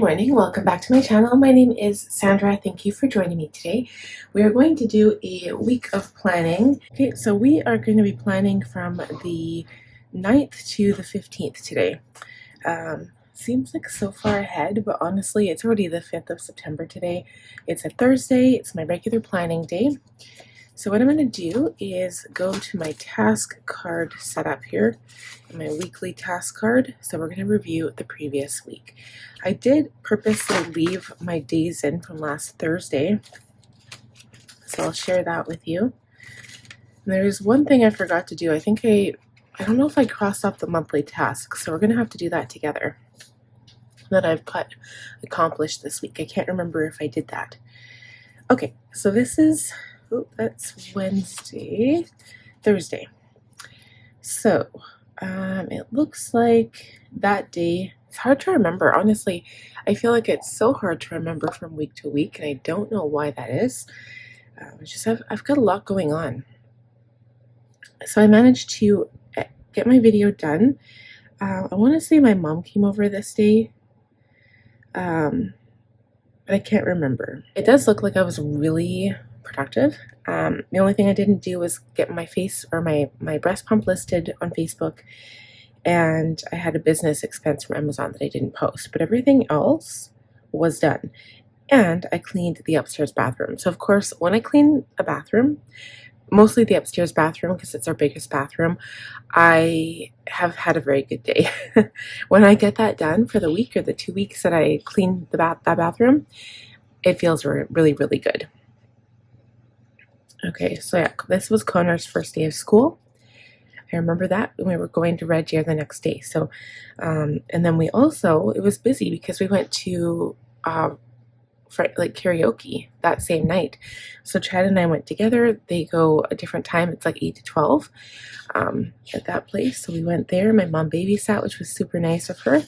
morning, welcome back to my channel. My name is Sandra. Thank you for joining me today. We are going to do a week of planning. Okay, so we are going to be planning from the 9th to the 15th today. Seems like so far ahead, but honestly, it's already the 5th of September today. It's a Thursday, it's my regular planning day. So what I'm going to do is go to my task card setup here, my weekly task card. So we're going to review the previous week. I did purposely leave my days in from last Thursday, so I'll share that with you. And there's one thing I forgot to do. I don't know if I crossed off the monthly tasks, so we're going to have to do that together. That I've accomplished this week. I can't remember if I did that. Okay, so this is... Oh, that's Thursday. So, it looks like that day, it's hard to remember. Honestly, I feel like it's so hard to remember from week to week, and I don't know why that is. I've got a lot going on. So I managed to get my video done. I want to say my mom came over this day, but I can't remember. It does look like I was really productive. The only thing I didn't do was get my face or my breast pump listed on Facebook, and I had a business expense from Amazon that I didn't post, but everything else was done. And I cleaned the upstairs bathroom. So of course, when I clean a bathroom, mostly the upstairs bathroom because it's our biggest bathroom, I have had a very good day. When I get that done for the week or the 2 weeks that I clean that bathroom, it feels really, really good. Okay, so yeah, this was Connor's first day of school. I remember that we were going to Red Deer the next day. So, and then it was busy because we went to karaoke that same night. So Chad and I went together. They go a different time. It's like 8 to 12 at that place. So we went there. My mom babysat, which was super nice of her.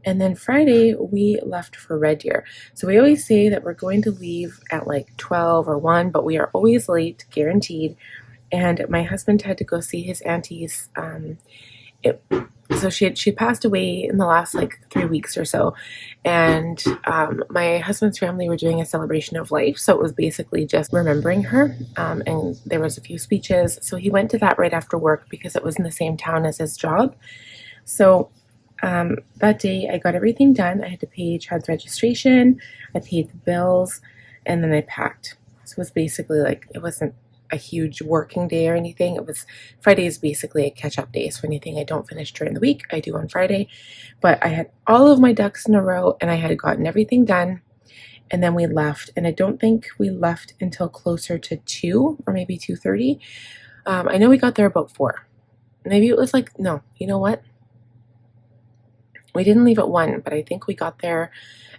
And then Friday, we left for Red Deer. So we always say that we're going to leave at like 12 or 1, but we are always late, guaranteed. And my husband had to go see his aunties. So she passed away in the last like 3 weeks or so. And my husband's family were doing a celebration of life. So it was basically just remembering her. And there was a few speeches. So he went to that right after work because it was in the same town as his job. So that day I got everything done. I had to pay Chad's registration, I paid the bills, and then I packed. So it was basically like, it wasn't a huge working day or anything. Friday is basically a catch-up day. So anything I don't finish during the week, I do on Friday. But I had all of my ducks in a row and I had gotten everything done. And then we left. And I don't think we left until closer to 2 or maybe 2:30. I know we got there about 4. Maybe it was like, no, you know what? We didn't leave at 1, but I think we got there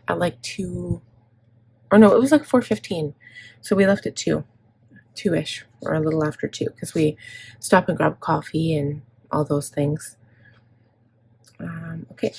at like 2, or no, it was like 4:15. So we left at 2-ish, or a little after 2, because we stopped and grabbed coffee and all those things. Okay.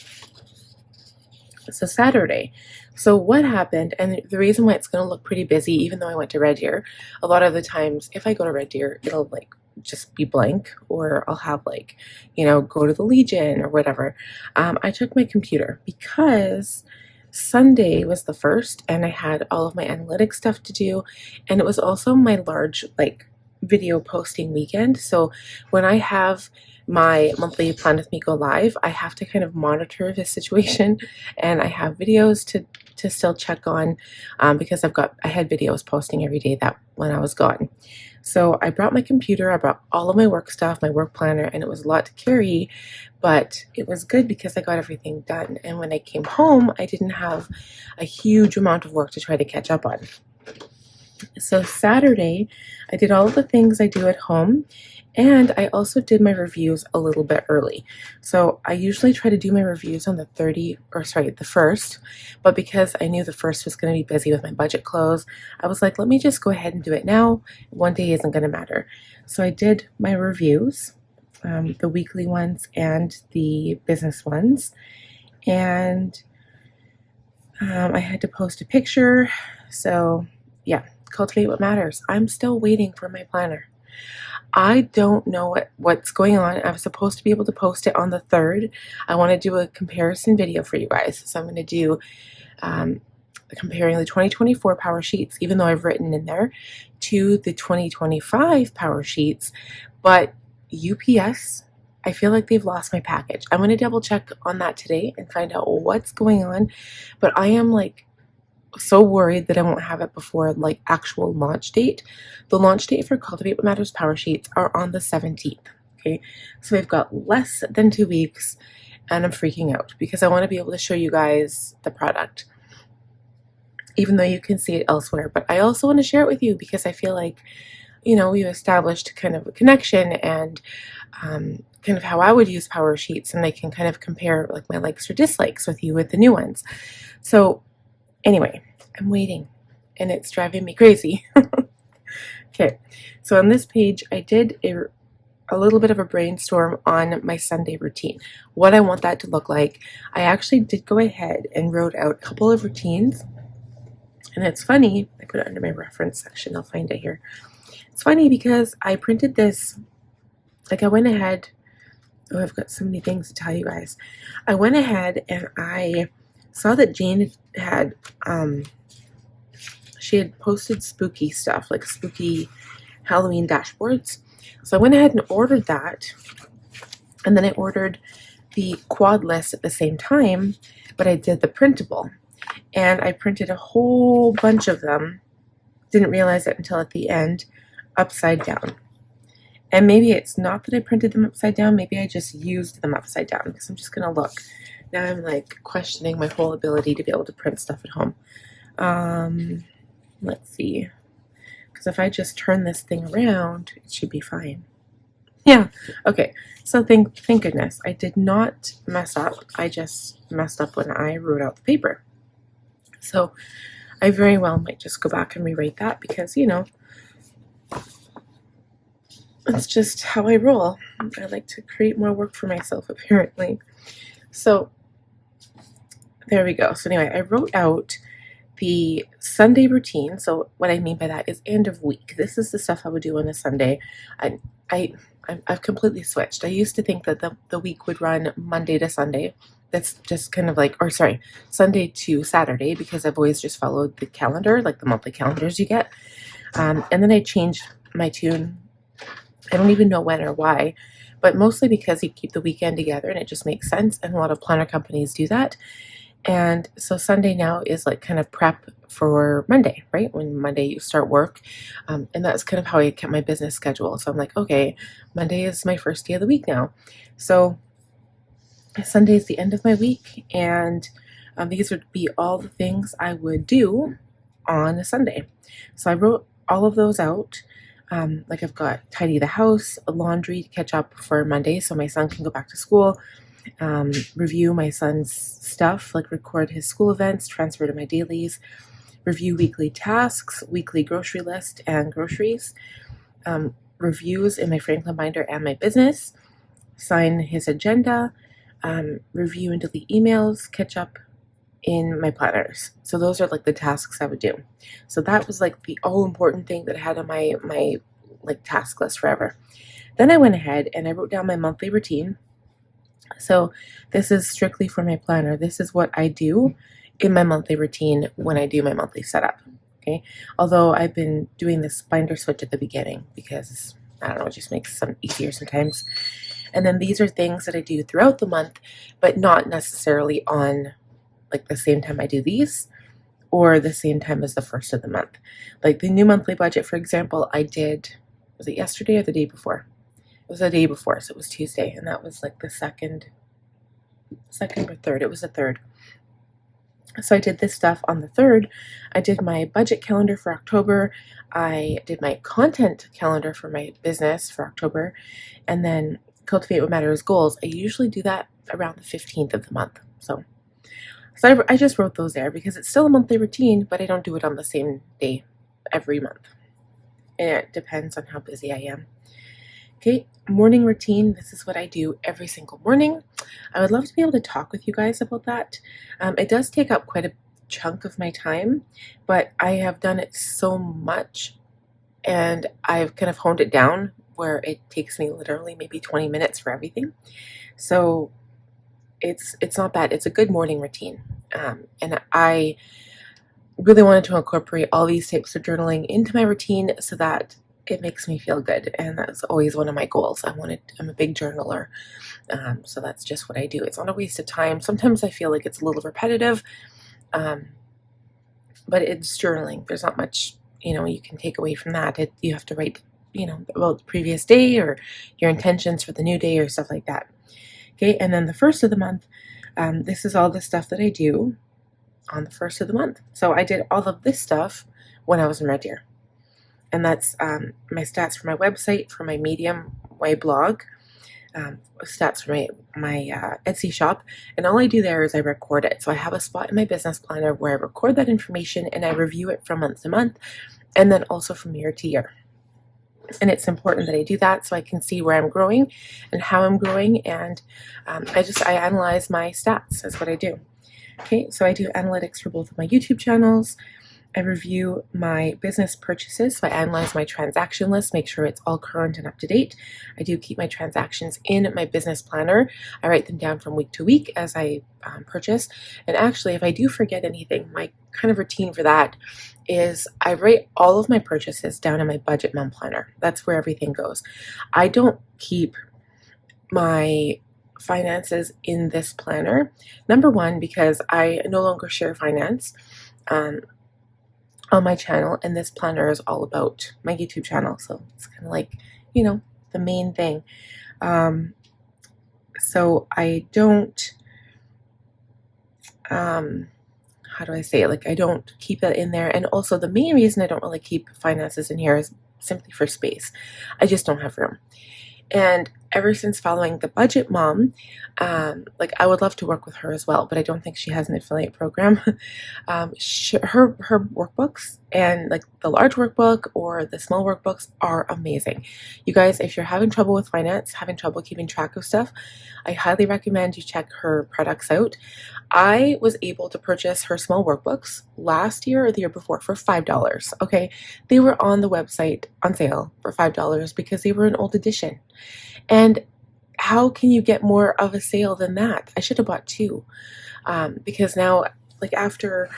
So Saturday. So what happened, and the reason why it's going to look pretty busy, even though I went to Red Deer, a lot of the times, if I go to Red Deer, it'll like just be blank, or I'll have like, go to the Legion or whatever. I took my computer because Sunday was the 1st and I had all of my analytics stuff to do, and it was also my large like video posting weekend. So when I have my monthly Plan With Me go live, I have to kind of monitor the situation, and I have videos to still check on because I had videos posting every day that when I was gone. So I brought my computer, I brought all of my work stuff, my work planner, and it was a lot to carry, but it was good because I got everything done. And when I came home, I didn't have a huge amount of work to try to catch up on. So Saturday, I did all of the things I do at home, and I also did my reviews a little bit early. So I usually try to do my reviews on the 1st, but because I knew the 1st was going to be busy with my budget close, I was like, let me just go ahead and do it now. One day isn't going to matter. So I did my reviews, the weekly ones and the business ones, and I had to post a picture. So yeah, cultivate what matters. I'm still waiting for my planner. I don't know what's going on. I was supposed to be able to post it on the 3rd. I want to do a comparison video for you guys. So I'm going to do comparing the 2024 power sheets, even though I've written in there, to the 2025 power sheets. But UPS, I feel like they've lost my package. I'm going to double check on that today and find out what's going on. But I am like so worried that I won't have it before like actual launch date. The launch date for Cultivate What Matters power sheets are on the 17th. Okay, so we've got less than 2 weeks, and I'm freaking out because I want to be able to show you guys the product, even though you can see it elsewhere. But I also want to share it with you because I feel like, you know, we've established kind of a connection and kind of how I would use power sheets, and I can kind of compare like my likes or dislikes with you with the new ones. So anyway, I'm waiting and it's driving me crazy. Okay, so on this page, I did a little bit of a brainstorm on my Sunday routine, what I want that to look like. I actually did go ahead and wrote out a couple of routines. And it's funny, I put it under my reference section, I'll find it here. It's funny because I printed this, like I went ahead, oh, I've got so many things to tell you guys. I went ahead and I saw that Jane had, she had posted spooky stuff, like spooky Halloween dashboards. So I went ahead and ordered that. And then I ordered the quad list at the same time, but I did the printable. And I printed a whole bunch of them. Didn't realize it until at the end, upside down. And maybe it's not that I printed them upside down, maybe I just used them upside down, because I'm just going to look. Now I'm like questioning my whole ability to be able to print stuff at home. Let's see. Because if I just turn this thing around, it should be fine. Yeah, okay. So thank goodness. I did not mess up. I just messed up when I wrote out the paper. So I very well might just go back and rewrite that because, you know, that's just how I roll. I like to create more work for myself, apparently. So there we go. So anyway, I wrote out the Sunday routine. So what I mean by that is end of week. This is the stuff I would do on a Sunday. I've completely switched. I used to think that the week would run Monday to Sunday. That's just kind of like, or sorry, Sunday to Saturday, because I've always just followed the calendar, like the monthly calendars you get. And then I changed my tune. I don't even know when or why, but mostly because you keep the weekend together and it just makes sense. And a lot of planner companies do that. And so Sunday now is like kind of prep for Monday, right? When Monday you start work. And that's kind of how I kept my business schedule. So I'm like, okay, Monday is my first day of the week now. So Sunday is the end of my week. And these would be all the things I would do on a Sunday. So I wrote all of those out. Like I've got tidy the house, laundry to catch up for Monday so my son can go back to school. Review my son's stuff, like record his school events, transfer to my dailies, review weekly tasks, weekly grocery list and groceries, reviews in my Franklin binder and my business, sign his agenda, review and delete emails, catch up in my planners. So those are like the tasks I would do. So that was like the all important thing that I had on my like task list forever. Then I went ahead and I wrote down my monthly routine. So this is strictly for my planner. This is what I do in my monthly routine when I do my monthly setup. Okay. Although I've been doing this binder switch at the beginning because I don't know, it just makes some easier sometimes. And then these are things that I do throughout the month, but not necessarily on like the same time I do these or the same time as the first of the month. Like the new monthly budget, for example, I did, was it yesterday or the day before? It was the day before, so it was Tuesday, and that was like the second or third. It was the third. So I did this stuff on the 3rd. I did my budget calendar for October. I did my content calendar for my business for October, and then Cultivate What Matters goals. I usually do that around the 15th of the month. So I just wrote those there because it's still a monthly routine, but I don't do it on the same day every month. And it depends on how busy I am. Okay, morning routine. This is what I do every single morning. I would love to be able to talk with you guys about that. It does take up quite a chunk of my time, but I have done it so much and I've kind of honed it down where it takes me literally maybe 20 minutes for everything. So it's not bad. It's a good morning routine. And I really wanted to incorporate all these types of journaling into my routine so that it makes me feel good. And that's always one of my goals. I'm a big journaler. So that's just what I do. It's not a waste of time. Sometimes I feel like it's a little repetitive, but it's journaling. There's not much, you can take away from that. You have to write, about the previous day or your intentions for the new day or stuff like that. Okay, and then the first of the month, this is all the stuff that I do on the first of the month. So I did all of this stuff when I was in Red Deer. And that's my stats for my website, for my Medium, my blog, stats for my Etsy shop. And all I do there is I record it. So I have a spot in my business planner where I record that information and I review it from month to month and then also from year to year. And it's important that I do that so I can see where I'm growing and how I'm growing. And I analyze my stats. That's what I do. Okay, so I do analytics for both of my YouTube channels. I review my business purchases, so I analyze my transaction list, make sure it's all current and up to date. I do keep my transactions in my business planner. I write them down from week to week as I purchase. And actually, if I do forget anything, my kind of routine for that is I write all of my purchases down in my budget month planner. That's where everything goes. I don't keep my finances in this planner. Number one, because I no longer share finance on my channel, and this planner is all about my YouTube channel. So it's kind of like, the main thing. So I don't, how do I say it? Like, I don't keep it in there. And also the main reason I don't really keep finances in here is simply for space. I just don't have room. And ever since following the Budget Mom, I would love to work with her as well, but I don't think she has an affiliate program. Her workbooks and like the large workbook or the small workbooks are amazing. You guys, if you're having trouble with finance, having trouble keeping track of stuff, I highly recommend you check her products out. I was able to purchase her small workbooks last year or the year before for $5. Okay, they were on the website on sale for $5 because they were an old edition. And how can you get more of a sale than that? I should have bought two, because now, after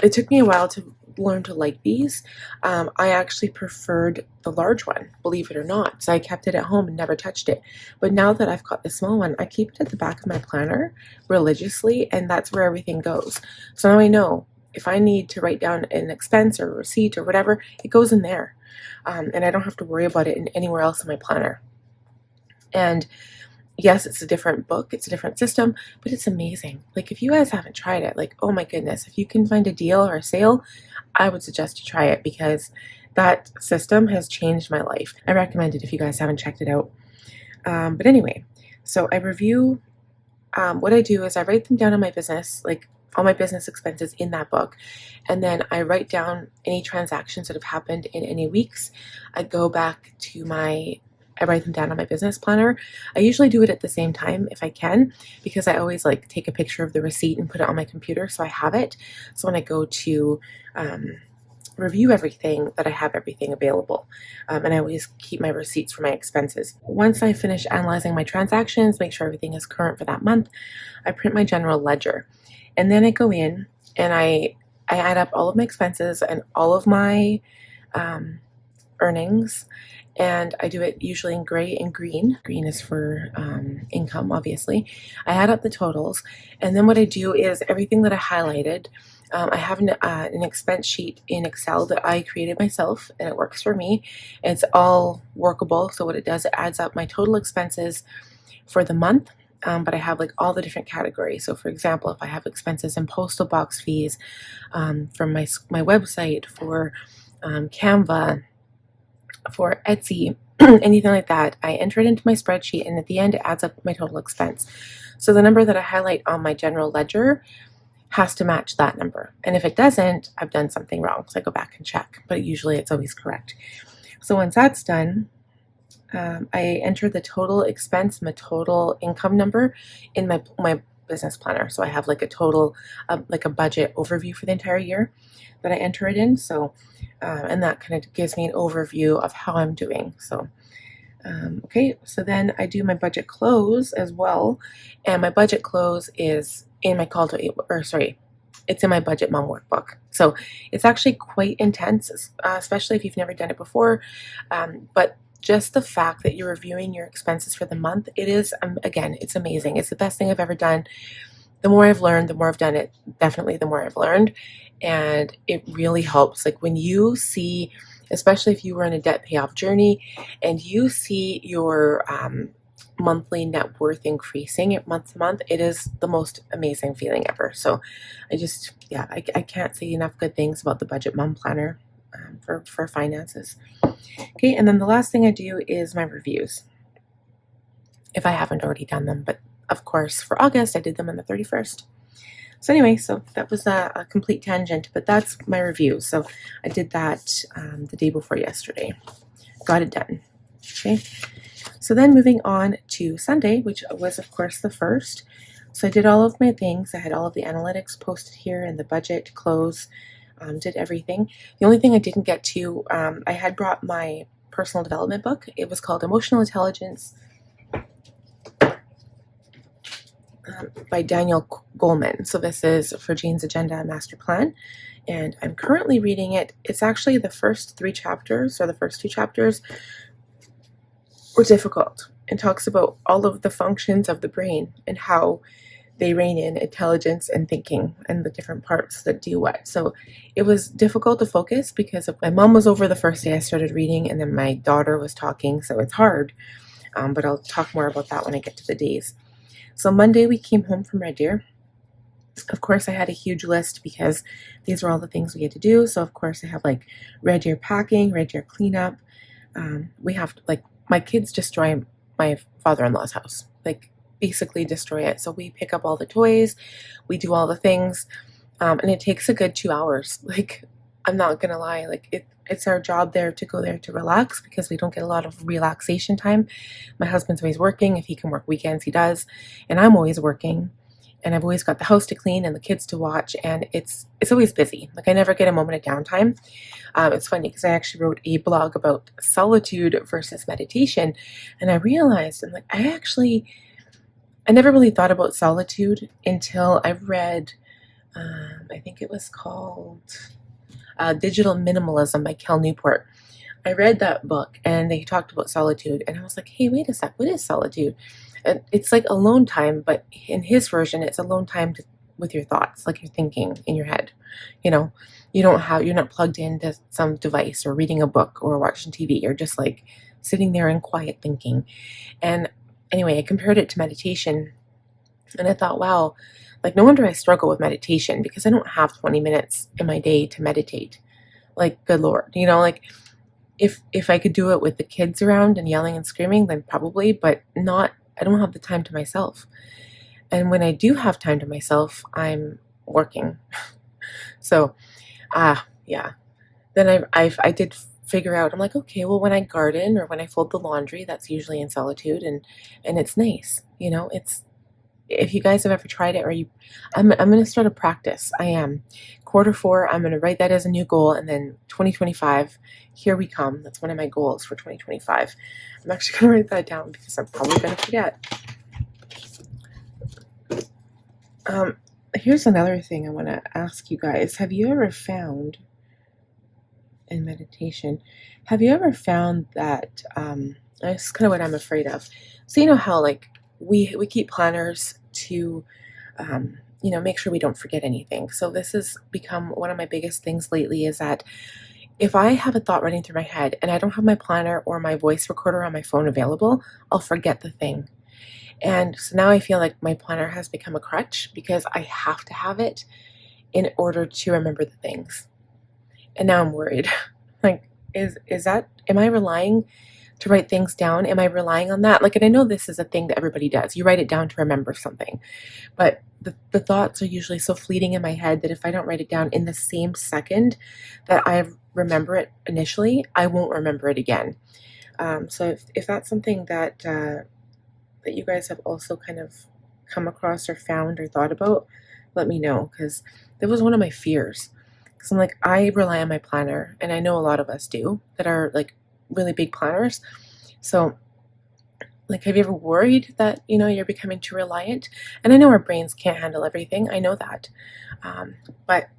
it took me a while to learn to like these, I actually preferred the large one, believe it or not. So I kept it at home and never touched it. But now that I've got the small one, I keep it at the back of my planner religiously, and that's where everything goes. So now I know if I need to write down an expense or a receipt or whatever, it goes in there. And I don't have to worry about it anywhere else in my planner. And yes, it's a different book, it's a different system, but it's amazing. If you guys haven't tried it, oh my goodness, if you can find a deal or a sale, I would suggest you try it because that system has changed my life. I recommend it if you guys haven't checked it out. But anyway, so I review, what I do is I write them down on my business, all my business expenses in that book. And then I write down any transactions that have happened in any weeks. I go back to I write them down on my business planner. I usually do it at the same time if I can, because I always take a picture of the receipt and put it on my computer so I have it. So when I go to review everything, that I have everything available. And I always keep my receipts for my expenses. Once I finish analyzing my transactions, make sure everything is current for that month, I print my general ledger. And then I go in and I add up all of my expenses and all of my earnings. And I do it usually in gray and green. Green is for income, obviously. I add up the totals. And then what I do is everything that I highlighted, I have an expense sheet in Excel that I created myself, and it works for me. It's all workable. So what it does, it adds up my total expenses for the month. But I have all the different categories. So for example, if I have expenses in postal box fees, from my website, for Canva, for Etsy, anything like that, I enter it into my spreadsheet, and at the end it adds up my total expense. So the number that I highlight on my general ledger has to match that number. And if it doesn't, I've done something wrong. So I go back and check, but usually it's always correct. So once that's done, I enter the total expense and the total income number in my business planner. So I have a total, a budget overview for the entire year that I enter it in. So, and that kind of gives me an overview of how I'm doing. So Okay, so then I do my budget close as well, and my budget close is in my Cultivate, or sorry, it's in my Budget Mom workbook. So it's actually quite intense, especially if you've never done it before. But just the fact that you're reviewing your expenses for the month, it is, again, it's amazing. It's the best thing I've ever done. The more I've learned, the more I've done it, definitely the more I've learned. And it really helps. Like when you see, especially if you were in a debt payoff journey and you see your monthly net worth increasing it month to month, it is the most amazing feeling ever. So yeah, I can't say enough good things about the Budget Mom Planner for finances. Okay, and then the last thing I do is my reviews, if I haven't already done them. But of course, for August, I did them on the 31st. So anyway, so that was a complete tangent, but that's my review. So I did that the day before yesterday. Got it done. Okay. So then moving on to Sunday, which was of course the first. So I did all of my things. I had all of the analytics posted here and the budget close, did everything. The only thing I didn't get to, I had brought my personal development book. It was called Emotional Intelligence by Daniel Goleman. So this is for Jane's Agenda Master Plan, and I'm currently reading it. It's actually the first 3 chapters, or the first 2 chapters were difficult, and talks about all of the functions of the brain and how they rein in intelligence and thinking and the different parts that do what. So it was difficult to focus because my mom was over the first day I started reading, and then my daughter was talking, so it's hard. But I'll talk more about that when I get to the days. So Monday we came home from Red Deer. Of course, I had a huge list because these were all the things we had to do. So of course I have like Red Deer packing, Red Deer cleanup. We have to, like, my kids destroy my father-in-law's house, like basically destroy it. So we pick up all the toys, we do all the things, and it takes a good 2 hours. Like, I'm not gonna lie, like it's our job there to go there to relax because we don't get a lot of relaxation time. My husband's always working. If he can work weekends, he does, and I'm always working. And I've always got the house to clean and the kids to watch, and it's always busy. Like, I never get a moment of downtime. It's funny because I actually wrote a blog about solitude versus meditation, and I realized I never really thought about solitude until I read, I think it was called Digital Minimalism by Cal Newport. I read that book and they talked about solitude, and I was like, hey, wait a sec, what is solitude? And it's like alone time, but in his version, it's alone time with your thoughts, like you're thinking in your head. You know, you're not plugged into some device or reading a book or watching TV. You're just like sitting there in quiet thinking. And anyway, I compared it to meditation, and I thought, wow, like no wonder I struggle with meditation because I don't have 20 minutes in my day to meditate. Like, good Lord, like if I could do it with the kids around and yelling and screaming, then probably, but not, I don't have the time to myself. And when I do have time to myself, I'm working. So, yeah. Then I did figure out, I'm like, okay, well, when I garden or when I fold the laundry, that's usually in solitude, and it's nice. It's, if you guys have ever tried it, I'm going to start a practice. I am. Q4, I'm going to write that as a new goal, and then 2025, here we come. That's one of my goals for 2025. I'm actually going to write that down because I'm probably going to forget. Here's another thing I want to ask you guys. Have you ever found, in meditation, have you ever found that, this is kind of what I'm afraid of. So you know how, like, we keep planners to, make sure we don't forget anything. So this has become one of my biggest things lately, is that if I have a thought running through my head and I don't have my planner or my voice recorder on my phone available, I'll forget the thing. And so now I feel like my planner has become a crutch because I have to have it in order to remember the things. And now I'm worried. Like, is that, am I relying to write things down? Am I relying on that? Like, and I know this is a thing that everybody does. You write it down to remember something. But the thoughts are usually so fleeting in my head that if I don't write it down in the same second that I remember it initially, I won't remember it again. So if that's something that that you guys have also kind of come across or found or thought about, let me know, because that was one of my fears. Because I'm like, I rely on my planner, and I know a lot of us do that are like really big planners. So Like, have you ever worried that, you know, you're becoming too reliant? And I know our brains can't handle everything. I know that. But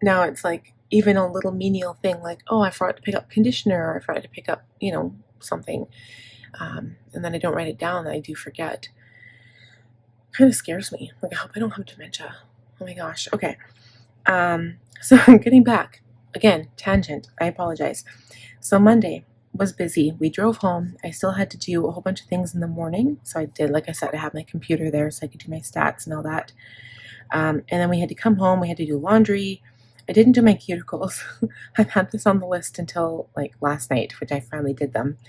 now it's like even a little menial thing like, oh, I forgot to pick up conditioner, or I forgot to pick up, you know, something. And then I don't write it down, and I do forget. Kind of scares me. Like, I hope I don't have dementia. Oh my gosh. Okay. So getting back. Again, tangent. I apologize. So Monday was busy. We drove home. I still had to do a whole bunch of things in the morning. So I did, like I said, I have my computer there so I could do my stats and all that. And then we had to come home. We had to do laundry. I didn't do my cuticles. I've had this on the list until like last night, which I finally did them.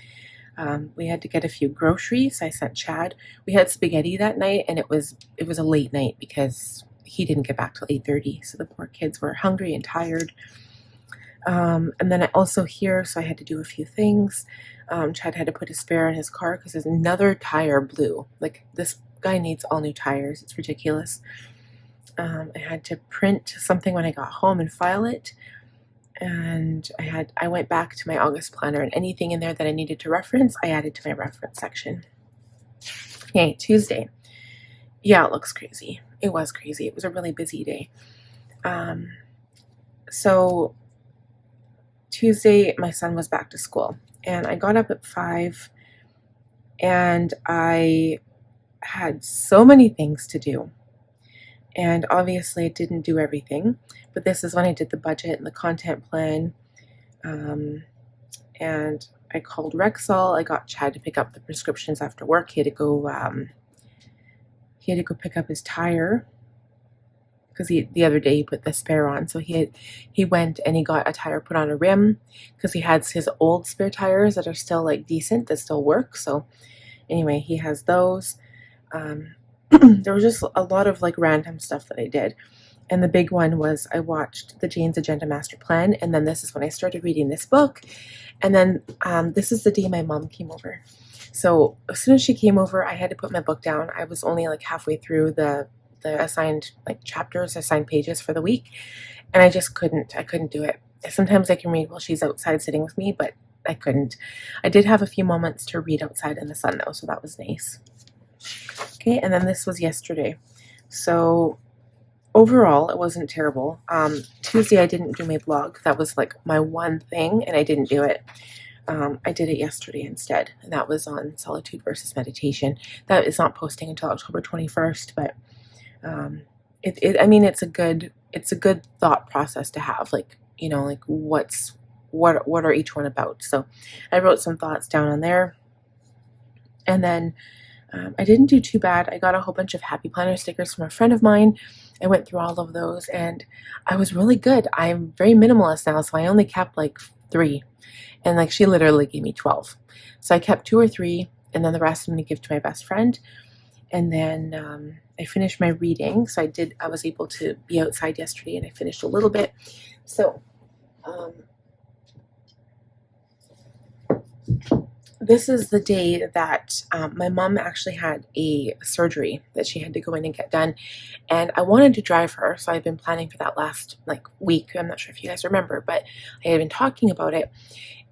We had to get a few groceries. I sent Chad. We had spaghetti that night, and it was a late night because he didn't get back till 8:30. So the poor kids were hungry and tired. And then I also here, so I had to do a few things. Chad had to put a spare in his car because there's another tire blew. Like, this guy needs all new tires. It's ridiculous. I had to print something when I got home and file it. And I went back to my August planner, and anything in there that I needed to reference, I added to my reference section. Okay, Tuesday. Yeah, it looks crazy. It was crazy. It was a really busy day. So Tuesday, my son was back to school, and I got up at 5, and I had so many things to do. And obviously I didn't do everything, but this is when I did the budget and the content plan. And I called Rexall. I got Chad to pick up the prescriptions after work. He had to go pick up his tire because the other day he put the spare on. So he went and he got a tire put on a rim because he has his old spare tires that are still like decent, that still work. So anyway, he has those. There was just a lot of like random stuff that I did. And the big one was I watched the Jane's Agenda Master Plan, and then this is when I started reading this book. And then this is the day my mom came over. So as soon as she came over, I had to put my book down. I was only like halfway through the assigned like chapters, assigned pages for the week, and I just couldn't do it. Sometimes I can read while she's outside sitting with me, but I couldn't. I did have a few moments to read outside in the sun though, so that was nice. Okay, and then this was yesterday. So overall, it wasn't terrible. Tuesday, I didn't do my blog. That was like my one thing, and I didn't do it. I did it yesterday instead, and that was on solitude versus meditation. That is not posting until October 21st, but I mean, it's a good thought process to have. Like, you know, like what are each one about? So I wrote some thoughts down on there, and then I didn't do too bad. I got a whole bunch of Happy Planner stickers from a friend of mine. I went through all of those, and I was really good. I'm very minimalist now, so I only kept like 3. And like she literally gave me 12. So I kept 2 or 3, and then the rest I'm going to give to my best friend. And then I finished my reading. So I was able to be outside yesterday, and I finished a little bit. So this is the day that my mom actually had a surgery that she had to go in and get done, and I wanted to drive her, so I've been planning for that last like week. I'm not sure if you guys remember, but I had been talking about it,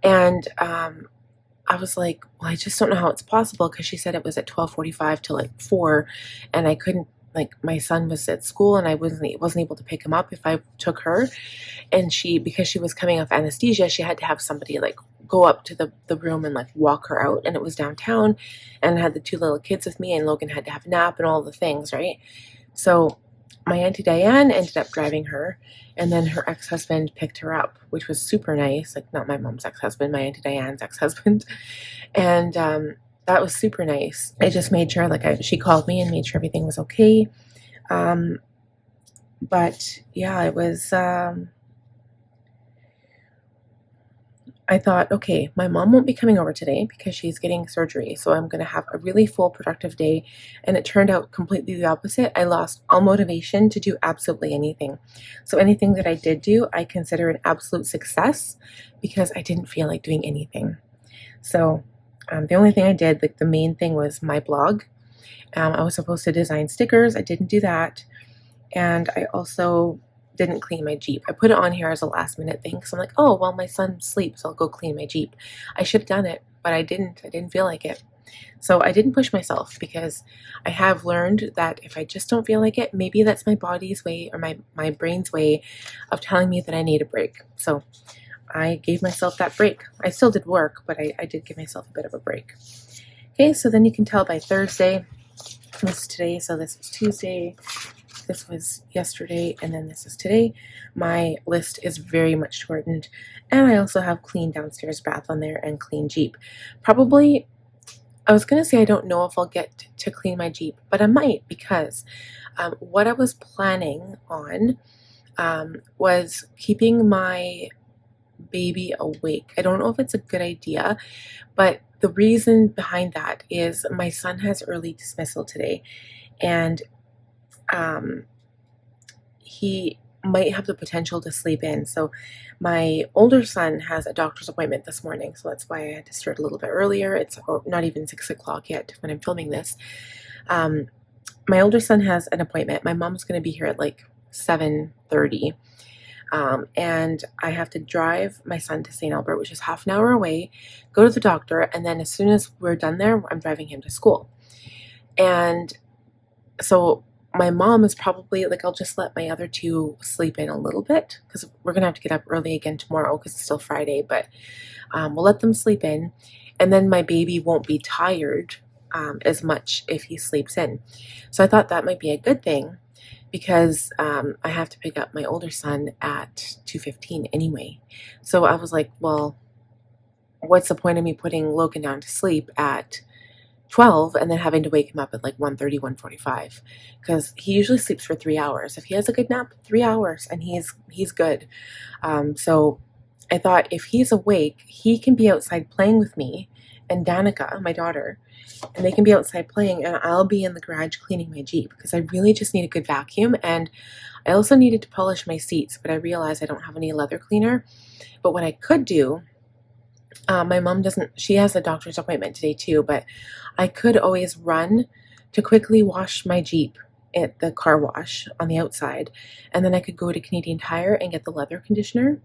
and I was like, well, I just don't know how it's possible, because she said it was at 12:45 to like 4, and I couldn't, like, my son was at school, and I wasn't able to pick him up if I took her, and because she was coming off anesthesia, she had to have somebody like go up to the room and like walk her out, and it was downtown, and I had the 2 little kids with me, and Logan had to have a nap and all the things, right? So my Auntie Diane ended up driving her, and then her ex-husband picked her up, which was super nice. Like, not my mom's ex-husband, my Auntie Diane's ex-husband. And that was super nice. I just made sure, like, she called me and made sure everything was okay. But yeah, it was, I thought, okay, my mom won't be coming over today because she's getting surgery, so I'm going to have a really full, productive day, and it turned out completely the opposite. I lost all motivation to do absolutely anything. So anything that I did do, I consider an absolute success because I didn't feel like doing anything. So the only thing I did, like the main thing, was my blog. I was supposed to design stickers. I didn't do that, and I also didn't clean my Jeep. I put it on here as a last minute thing because I'm like, oh, well, my son sleeps, I'll go clean my Jeep. I should have done it, but I didn't. I didn't feel like it. So I didn't push myself because I have learned that if I just don't feel like it, maybe that's my body's way or my brain's way of telling me that I need a break. So I gave myself that break. I still did work, but I did give myself a bit of a break. Okay, so then you can tell by Thursday, this is today, so this was Tuesday, this was yesterday, and then this is today. My list is very much shortened, and I also have clean downstairs bath on there and clean Jeep. Probably, I was gonna say I don't know if I'll get to clean my Jeep, but I might because what I was planning on was keeping my baby awake. I don't know if it's a good idea, but the reason behind that is my son has early dismissal today, and he might have the potential to sleep in. So my older son has a doctor's appointment this morning, so that's why I had to start a little bit earlier. It's not even 6 o'clock yet when I'm filming this. My older son has an appointment. My mom's going to be here at like 7:30. And I have to drive my son to St. Albert, which is half an hour away, go to the doctor, and then as soon as we're done there, I'm driving him to school. And so my mom is probably like, I'll just let my other two sleep in a little bit because we're gonna have to get up early again tomorrow because it's still Friday, but we'll let them sleep in, and then my baby won't be tired as much if he sleeps in. So I thought that might be a good thing because I have to pick up my older son at 2:15 anyway. So I was like, well, what's the point of me putting Logan down to sleep at 12 and then having to wake him up at like 1:30, 1:45? Because he usually sleeps for 3 hours. If he has a good nap, 3 hours, and he's good. So I thought if he's awake, he can be outside playing with me and Danica, my daughter, and they can be outside playing, and I'll be in the garage cleaning my Jeep because I really just need a good vacuum. And I also needed to polish my seats, but I realized I don't have any leather cleaner. But what I could do, my mom doesn't, she has a doctor's appointment today too, but I could always run to quickly wash my Jeep at the car wash on the outside, and then I could go to Canadian Tire and get the leather conditioner.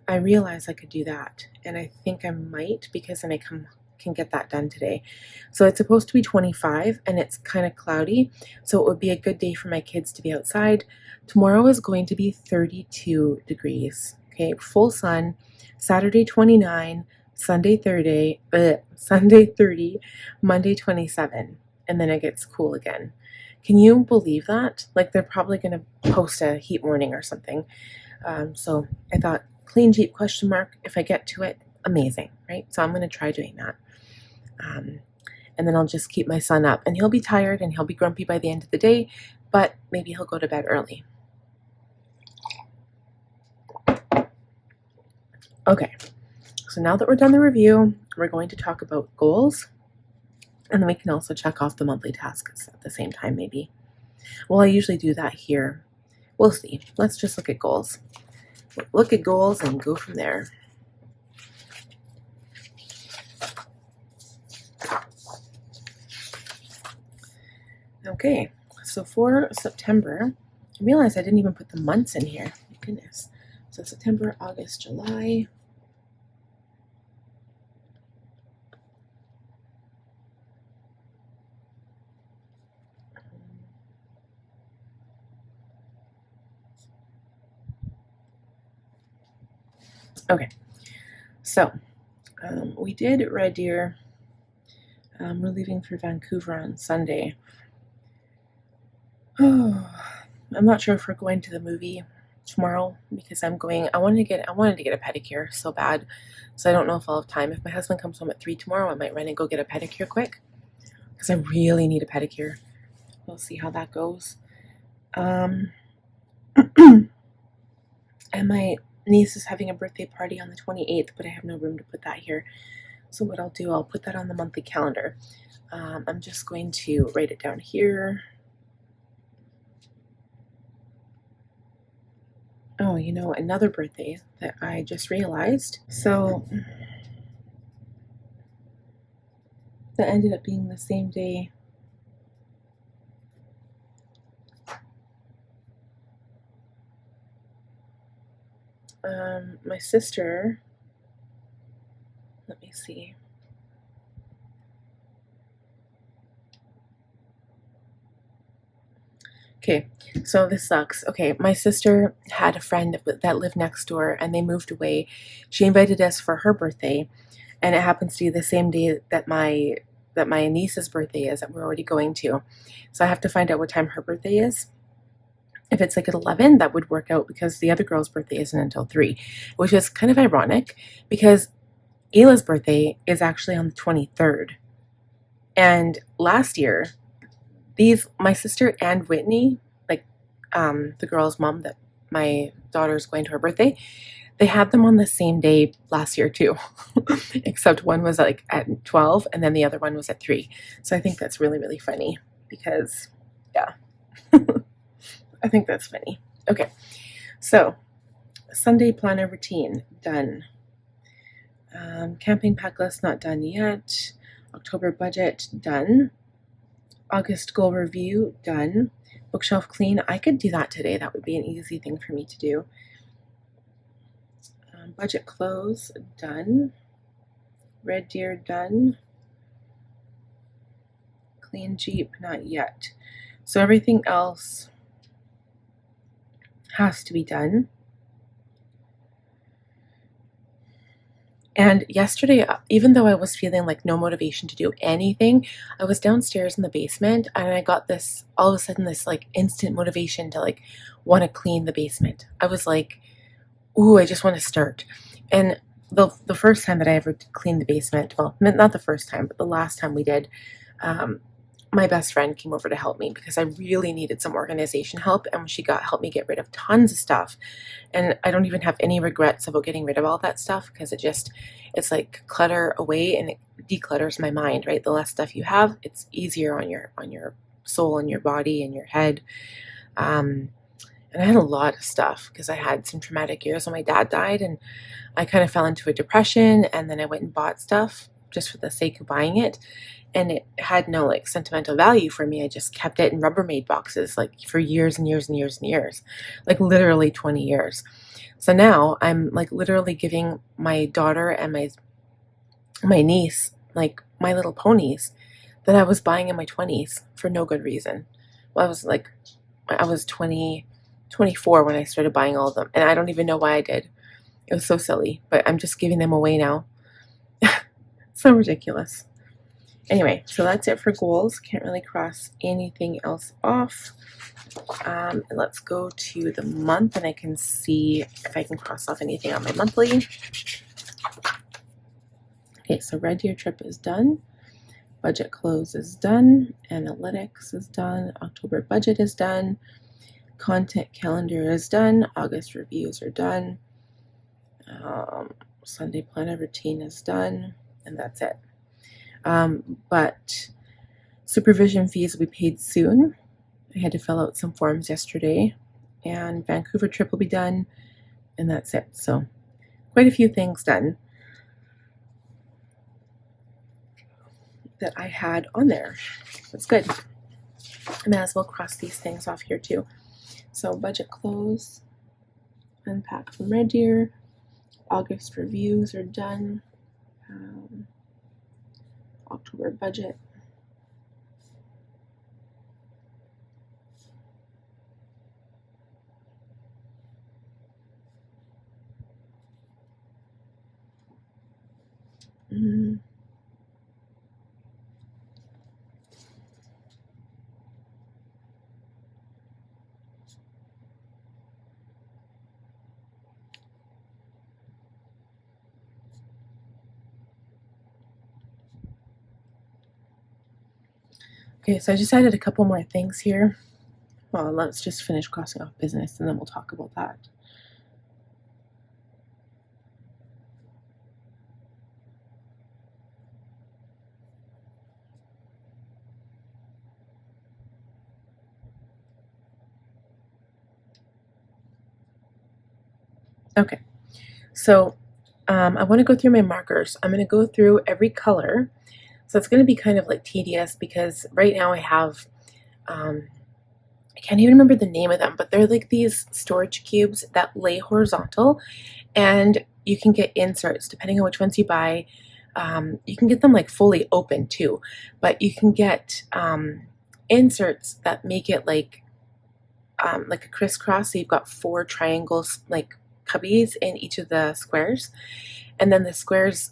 I realized I could do that, and I think I might because then I can get that done today. So it's supposed to be 25 and it's kind of cloudy, so it would be a good day for my kids to be outside. Tomorrow is going to be 32 degrees. Okay, full sun. Saturday 29, Sunday 30, Sunday 30, Monday 27, and then it gets cool again. Can you believe that? Like they're probably going to post a heat warning or something. So I thought clean Jeep question mark. If I get to it, amazing, right? So I'm going to try doing that. And then I'll just keep my son up, and he'll be tired and he'll be grumpy by the end of the day, but maybe he'll go to bed early. Okay, so now that we're done the review, we're going to talk about goals, and then we can also check off the monthly tasks at the same time, maybe. Well, I usually do that here. We'll see. Let's just look at goals. Look at goals and go from there. Okay, so for September, I realized I didn't even put the months in here. My goodness. So September, August, July. Okay, so we did Red Deer. We're leaving for Vancouver on Sunday. I'm not sure if we're going to the movie tomorrow because I wanted to get a pedicure so bad. So I don't know if I'll have time. If my husband comes home at 3 tomorrow, I might run and go get a pedicure quick because I really need a pedicure. We'll see how that goes. And my niece is having a birthday party on the 28th, but I have no room to put that here. So what I'll do, I'll put that on the monthly calendar. I'm just going to write it down here. Oh, you know, another birthday that I just realized. So that ended up being the same day. My sister, let me see. Okay, so this sucks. Okay, my sister had a friend that lived next door and they moved away. She invited us for her birthday, and it happens to be the same day that my niece's birthday is that we're already going to. So I have to find out what time her birthday is. If it's like at 11, that would work out because the other girl's birthday isn't until 3, which is kind of ironic because Ayla's birthday is actually on the 23rd. And last year, my sister and Whitney, like the girl's mom that my daughter's going to her birthday, they had them on the same day last year too, except one was like at 12 and then the other one was at 3. So I think that's really, really funny because, yeah, I think that's funny. Okay, so Sunday planner routine, done. Camping pack list, not done yet. October budget, done. August goal review, done. Bookshelf clean, I could do that today. That would be an easy thing for me to do. Budget close, done. Red Deer, done. Clean Jeep, not yet. So everything else has to be done. And yesterday, even though I was feeling like no motivation to do anything, I was downstairs in the basement and I got this, all of a sudden, this like instant motivation to like want to clean the basement. I was like, ooh, I just want to start. And the first time that I ever cleaned the basement, well, not the first time, but the last time we did, my best friend came over to help me because I really needed some organization help, and she helped me get rid of tons of stuff. And I don't even have any regrets about getting rid of all that stuff because it's like clutter away and it declutters my mind, right? The less stuff you have, it's easier on your soul and your body and your head. And I had a lot of stuff because I had some traumatic years when my dad died, and I kind of fell into a depression, and then I went and bought stuff just for the sake of buying it. And it had no like sentimental value for me. I just kept it in Rubbermaid boxes like for years and years and years and years, like literally 20 years. So now I'm like literally giving my daughter and my niece like My Little Ponies that I was buying in my 20s for no good reason. Well, I was 24 when I started buying all of them, and I don't even know why I did. It was so silly, but I'm just giving them away now. So ridiculous. Anyway, so that's it for goals. Can't really cross anything else off. Let's go to the month and I can see if I can cross off anything on my monthly. Okay, so Red Deer trip is done. Budget close is done. Analytics is done. October budget is done. Content calendar is done. August reviews are done. Sunday planner routine is done. And that's it. But supervision fees will be paid soon. I had to fill out some forms yesterday, and Vancouver trip will be done, and that's it. So quite a few things done that I had on there. That's good. I might as well cross these things off here too. So budget close, unpack from Red Deer, August reviews are done. October budget. Okay, so I just added a couple more things here. Well, let's just finish crossing off business and then we'll talk about that. Okay, so I want to go through my markers. I'm going to go through every color. So it's going to be kind of like tedious because right now I have, I can't even remember the name of them, but they're like these storage cubes that lay horizontal, and you can get inserts depending on which ones you buy. You can get them like fully open too, but you can get inserts that make it like like a crisscross, so you've got 4 triangles, like cubbies in each of the squares, and then the squares,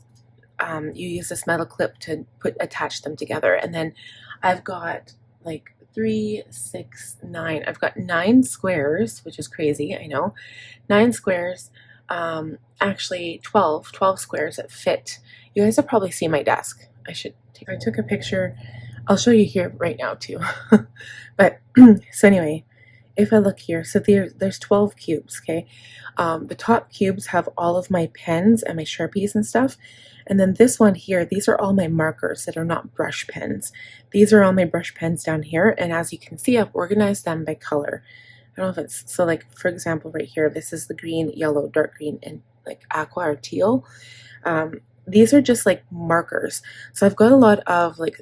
you use this metal clip to attach them together. And then I've got like 3, 6, 9. I've got 9 squares, which is crazy, I know. 9 squares, actually 12 squares that fit. You guys have probably seen my desk. I took a picture. I'll show you here right now too. But so anyway, if I look here, so there's 12 cubes, okay? The top cubes have all of my pens and my Sharpies and stuff. And then this one here, these are all my markers that are not brush pens. These are all my brush pens down here. And as you can see, I've organized them by color. I don't know if it's, so like, for example, right here, this is the green, yellow, dark green, and like aqua or teal. These are just like markers. So I've got a lot of like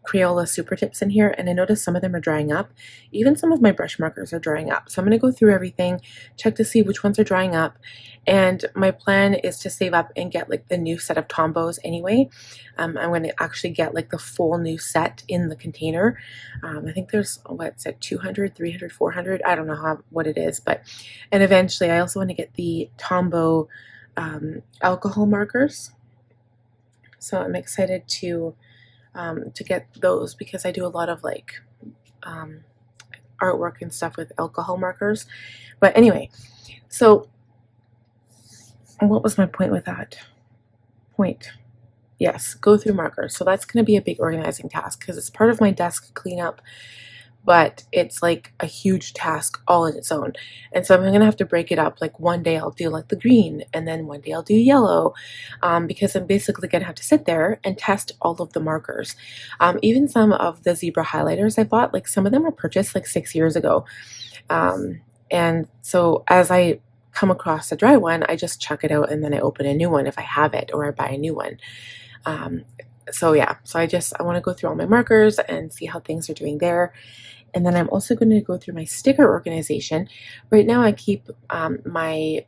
Crayola super tips in here, and I noticed some of them are drying up. Even some of my brush markers are drying up. So I'm going to go through everything, check to see which ones are drying up. And my plan is to save up and get like the new set of Tombows anyway. I'm going to actually get like the full new set in the container. I think there's, what's it, 200, 300, 400? I don't know what it is, but, and eventually I also want to get the Tombow alcohol markers. So I'm excited to get those, because I do a lot of like artwork and stuff with alcohol markers. But anyway, so what was my point with that? Yes, go through markers. So that's going to be a big organizing task, because it's part of my desk cleanup, but it's like a huge task all on its own. And so I'm going to have to break it up. Like one day I'll do like the green, and then one day I'll do yellow, because I'm basically going to have to sit there and test all of the markers. Even some of the zebra highlighters I bought, like some of them were purchased like 6 years ago. And so as I come across a dry one, I just chuck it out, and then I open a new one if I have it, or I buy a new one. So yeah, so I want to go through all my markers and see how things are doing there. And then I'm also going to go through my sticker organization. Right now I keep my,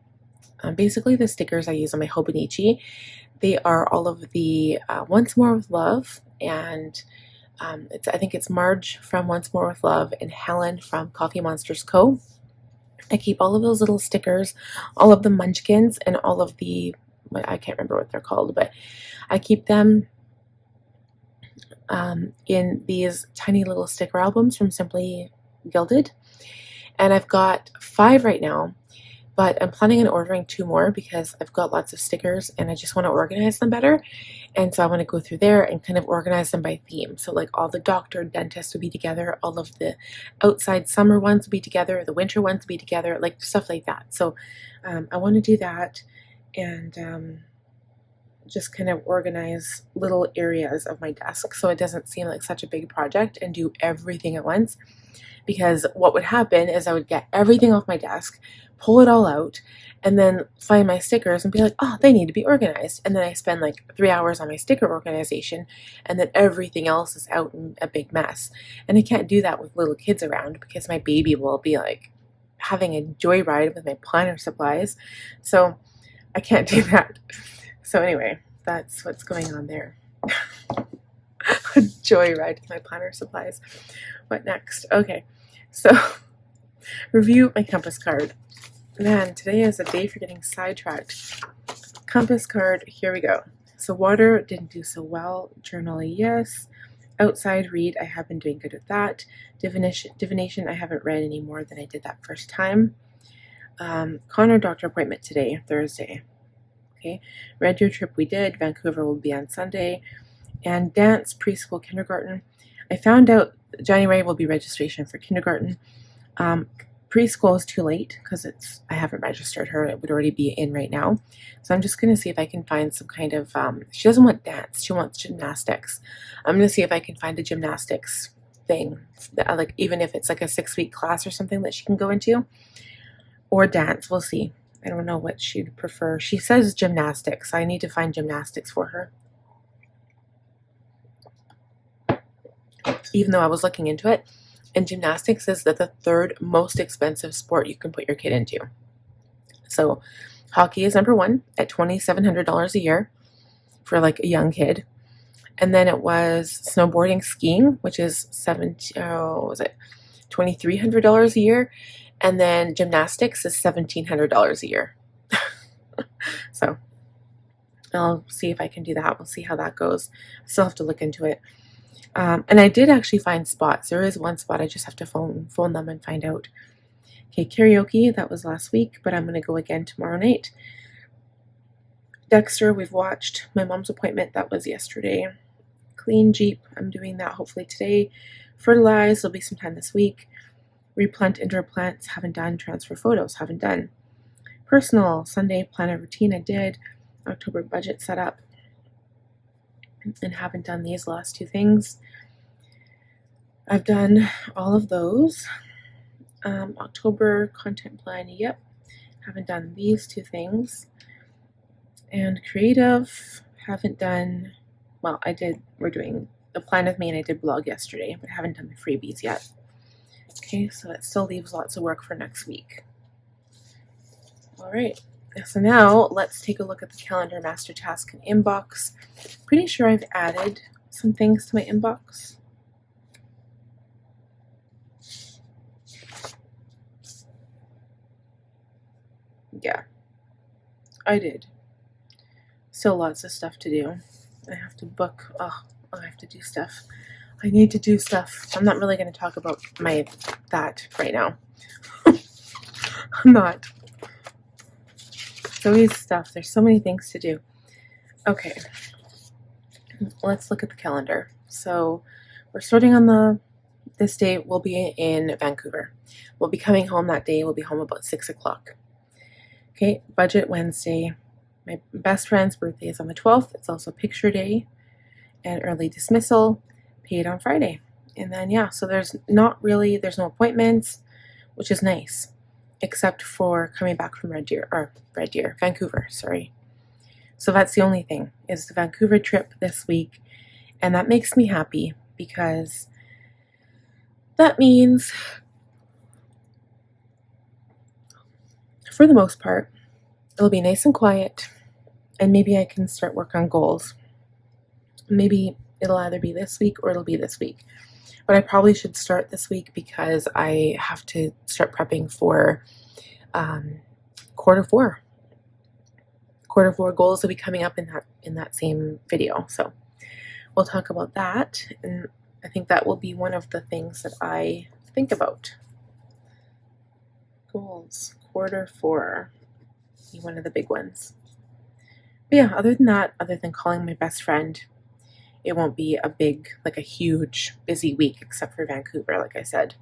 basically the stickers I use on my Hobonichi. They are all of the Once More with Love, and I think it's Marge from Once More with Love and Helen from Coffee Monsters Co. I keep all of those little stickers, all of the munchkins, and all of the, I can't remember what they're called, but I keep them in these tiny little sticker albums from Simply Gilded. And I've got 5 right now, but I'm planning on ordering 2 more, because I've got lots of stickers and I just want to organize them better. And so I want to go through there and kind of organize them by theme. So like all the doctor and dentist will be together, all of the outside summer ones will be together, the winter ones will be together, like stuff like that. So I want to do that, and just kind of organize little areas of my desk so it doesn't seem like such a big project and do everything at once. Because what would happen is I would get everything off my desk, pull it all out, and then find my stickers and be like, oh, they need to be organized. And then I spend like 3 hours on my sticker organization, and then everything else is out in a big mess. And I can't do that with little kids around, because my baby will be like having a joyride with my planner supplies. So I can't do that. So anyway, that's what's going on there. A joyride with my planner supplies. What next? Okay, so review my compass card. Man, today is a day for getting sidetracked. Compass card, here we go. So water, didn't do so well. Journal, yes. Outside read, I have been doing good with that. Divination, I haven't read any more than I did that first time. Connor doctor appointment today, Thursday. Okay, Red Deer trip we did. Vancouver will be on Sunday. And dance, preschool, kindergarten. I found out January will be registration for kindergarten. Preschool is too late, because I haven't registered her. It would already be in right now. So I'm just going to see if I can find some kind of, she doesn't want dance, she wants gymnastics. I'm going to see if I can find a gymnastics thing, like even if it's like a 6-week class or something that she can go into, or dance, we'll see. I don't know what she'd prefer. She says gymnastics, so I need to find gymnastics for her. Even though I was looking into it, and gymnastics is the 3rd most expensive sport you can put your kid into. So hockey is number 1 at $2,700 a year for like a young kid. And then it was snowboarding, skiing, which is $2,300 a year, and then gymnastics is $1,700 a year. So I'll see if I can do that. We'll see how that goes. I still have to look into it. And I did actually find spots. There is one spot. I just have to phone them and find out. Okay, karaoke, that was last week, but I'm going to go again tomorrow night. Dexter, we've watched. My mom's appointment, that was yesterday. Clean Jeep, I'm doing that hopefully today. Fertilize, there'll be some time this week. Replant indoor plants, haven't done. Transfer photos, haven't done. Personal, Sunday planner routine, I did. October budget set up, and haven't done these last two things. I've done all of those. October content plan, yep. Haven't done these two things. And creative, haven't done, well, I did, we're doing the plan with me, and I did blog yesterday, but haven't done the freebies yet. Okay, so that still leaves lots of work for next week. All right, so now let's take a look at the calendar, master task, and inbox. Pretty sure I've added some things to my inbox. Yeah, I did. Still lots of stuff to do. I have to book, I have to do stuff. I need to do stuff. I'm not really going to talk about that right now. I'm not. It's always stuff. There's so many things to do. Okay. Let's look at the calendar. So we're starting on this day. We'll be in Vancouver. We'll be coming home that day. We'll be home about 6 o'clock. Okay. Budget Wednesday. My best friend's birthday is on the 12th. It's also picture day and early dismissal. Paid on Friday. And then, yeah, so there's no appointments, which is nice, except for coming back from Vancouver, sorry. So that's the only thing, is the Vancouver trip this week. And that makes me happy, because that means, for the most part, it'll be nice and quiet, and maybe I can start work on goals. Maybe it'll either be this week or it'll be this week. But I probably should start this week, because I have to start prepping for quarter four. Quarter four goals will be coming up in that same video. So we'll talk about that. And I think that will be one of the things that I think about. Goals, quarter four, be one of the big ones. But yeah, other than that, other than calling my best friend, it won't be a huge busy week, except for Vancouver, like I said.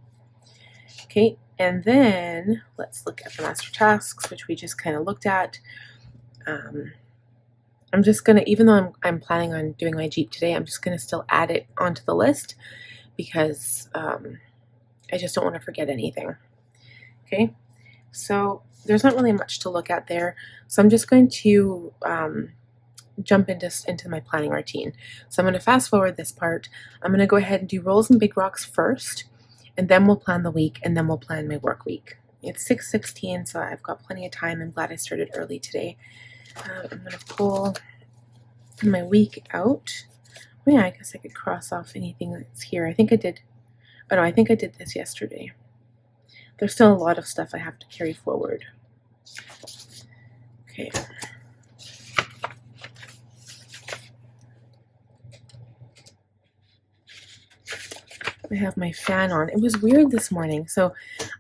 Okay, and then let's look at the master tasks, which we just kind of looked at. I'm just gonna, even though I'm planning on doing my Jeep today, I'm just gonna still add it onto the list, because I just don't want to forget anything. Okay, so there's not really much to look at there. So I'm just going to jump into my planning routine. So I'm going to fast forward this part. I'm going to go ahead and do rolls and big rocks first, and then we'll plan the week, and then we'll plan my work week. It's 6:16, so I've got plenty of time. I'm glad I started early today. I'm going to pull my week out. Oh yeah, I guess I could cross off anything that's here. I think I did. Oh no, I think I did this yesterday. There's still a lot of stuff I have to carry forward. Okay. I have my fan on. It was weird this morning. So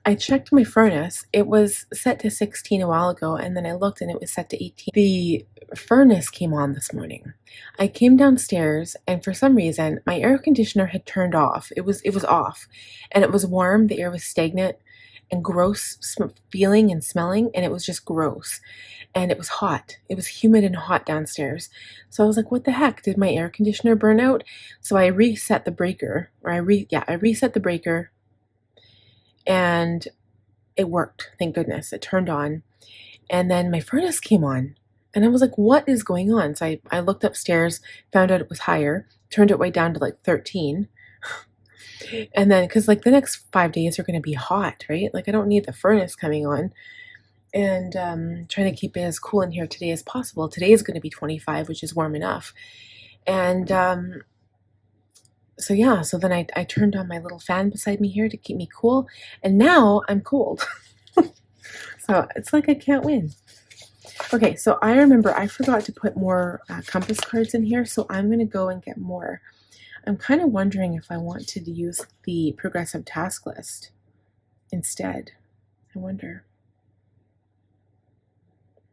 I checked my furnace. It was set to 16 a while ago, and then I looked and it was set to 18. The furnace came on this morning. I came downstairs, and for some reason my air conditioner had turned off. It was off, and it was warm. The air was stagnant and gross feeling and smelling, and it was just gross. And it was hot. It was humid and hot downstairs. So I was like, what the heck? Did my air conditioner burn out? So I reset the breaker, I reset the breaker, and it worked. Thank goodness. It turned on. And then my furnace came on, and I was like, what is going on? So I looked upstairs, found out it was higher, turned it way down to like 13. And then, because like the next 5 days are going to be hot, right? Like I don't need the furnace coming on. And trying to keep it as cool in here today as possible. Today is going to be 25, which is warm enough. And So yeah, so then I turned on my little fan beside me here to keep me cool, and now I'm cold. So it's like I can't win. Okay, so I remember I forgot to put more compass cards in here, so I'm going to go and get more. I'm kind of wondering if I want to use the progressive task list instead. I wonder.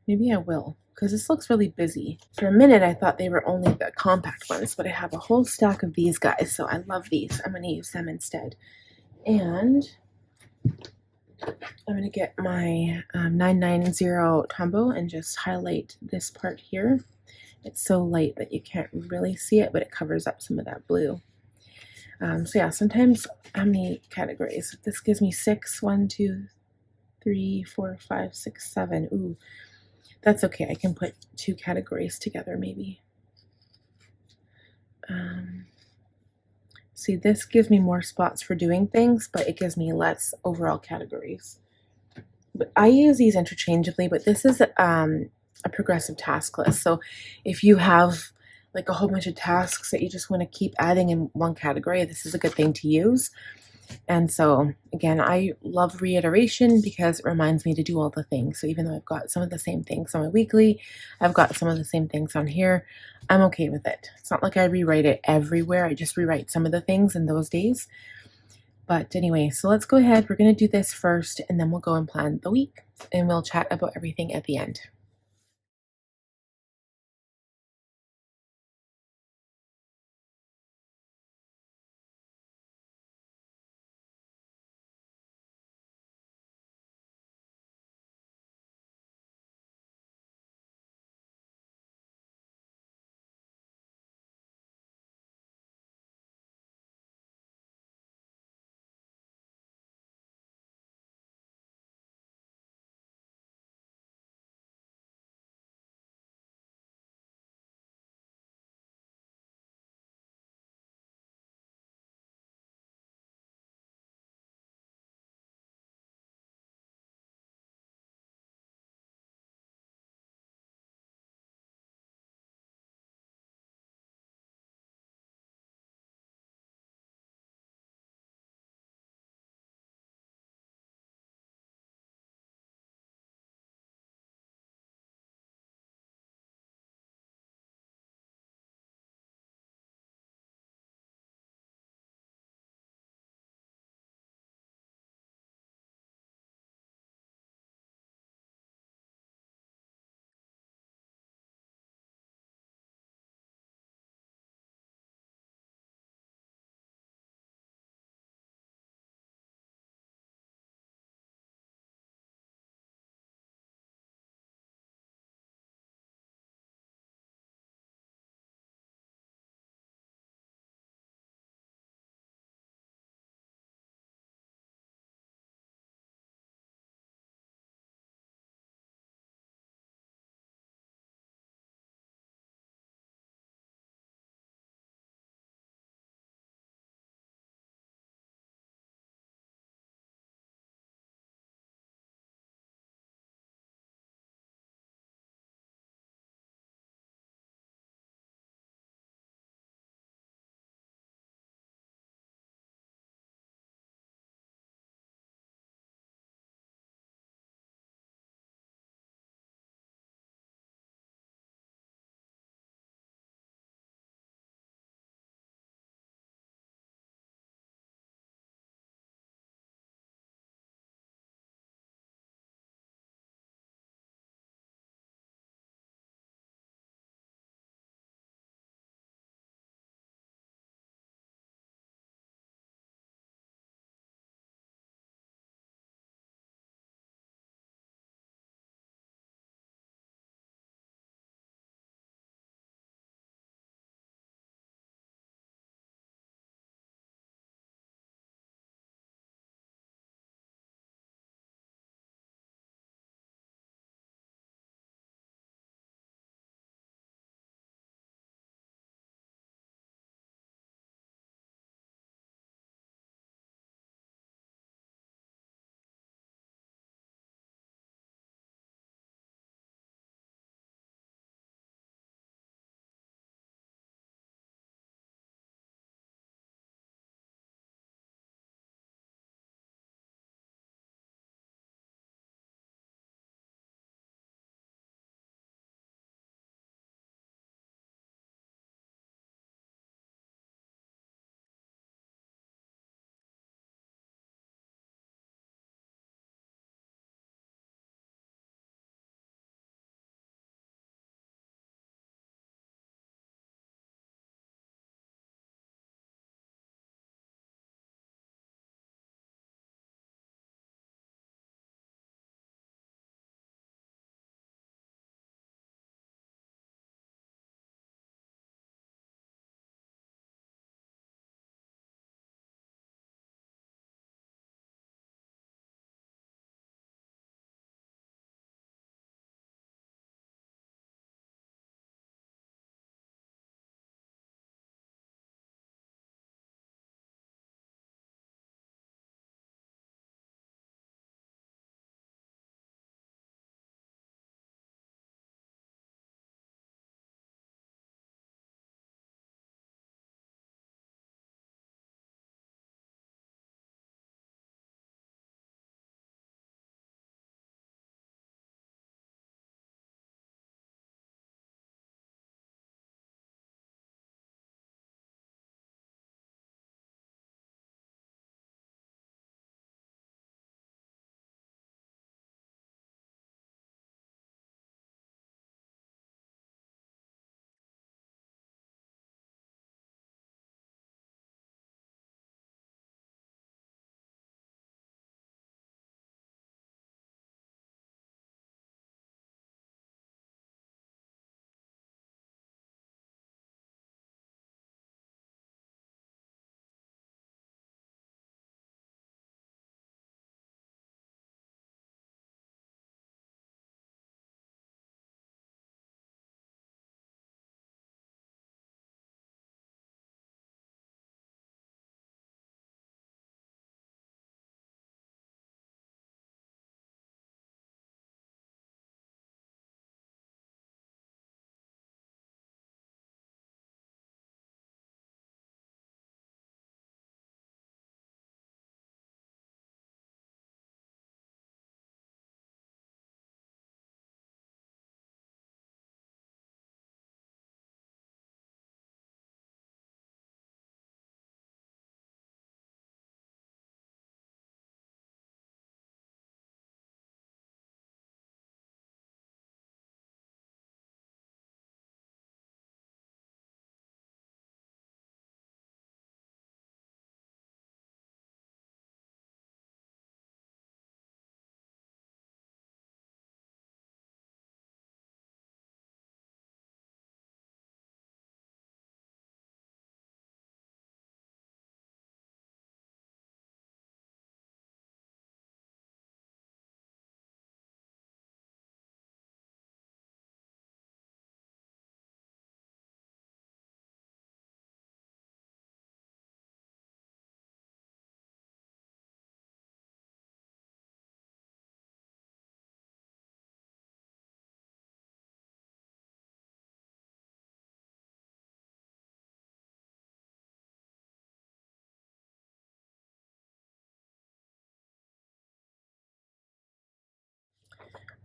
Maybe I will, because this looks really busy. For a minute, I thought they were only the compact ones, but I have a whole stack of these guys, so I love these. I'm going to use them instead. And I'm going to get my 990 Tombow and just highlight this part here. It's so light that you can't really see it, but it covers up some of that blue. So yeah, sometimes, how many categories? This gives me 6. 1, 2, 3, 4, 5, 6, 7. Ooh, that's okay. I can put 2 categories together maybe. See, this gives me more spots for doing things, but it gives me less overall categories. But I use these interchangeably, but this is a progressive task list. So if you have like a whole bunch of tasks that you just want to keep adding in one category, this is a good thing to use. And so again, I love reiteration because it reminds me to do all the things. So even though I've got some of the same things on my weekly, I've got some of the same things on here, I'm okay with it. It's not like I rewrite it everywhere. I just rewrite some of the things in those days. But anyway, so let's go ahead. We're going to do this first, and then we'll go and plan the week, and we'll chat about everything at the end.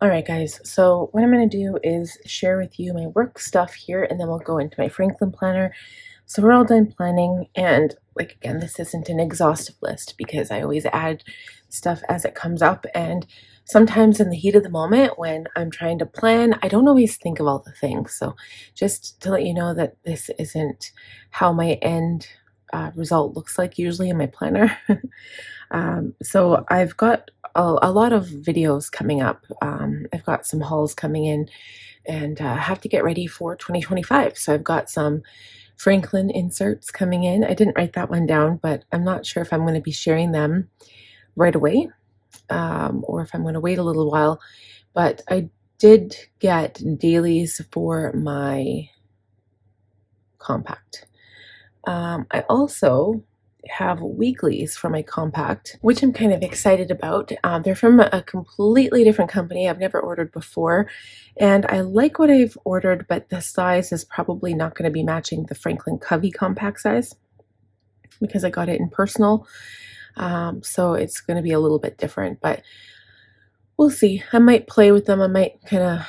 Alright guys, so what I'm going to do is share with you my work stuff here, and then we'll go into my Franklin planner. So we're all done planning, and like again, this isn't an exhaustive list because I always add stuff as it comes up, and sometimes in the heat of the moment when I'm trying to plan, I don't always think of all the things. So just to let you know that this isn't how my end result looks like usually in my planner. So I've got a lot of videos coming up. I've got some hauls coming in, and have to get ready for 2025. So I've got some Franklin inserts coming in. I didn't write that one down, but I'm not sure if I'm going to be sharing them right away, or if I'm going to wait a little while. But I did get dailies for my compact. I also have weeklies for my compact, which I'm kind of excited about. They're from a completely different company I've never ordered before, and I like what I've ordered, but the size is probably not going to be matching the Franklin Covey compact size because I got it in personal. So it's going to be a little bit different, but we'll see. I might play with them. I might kind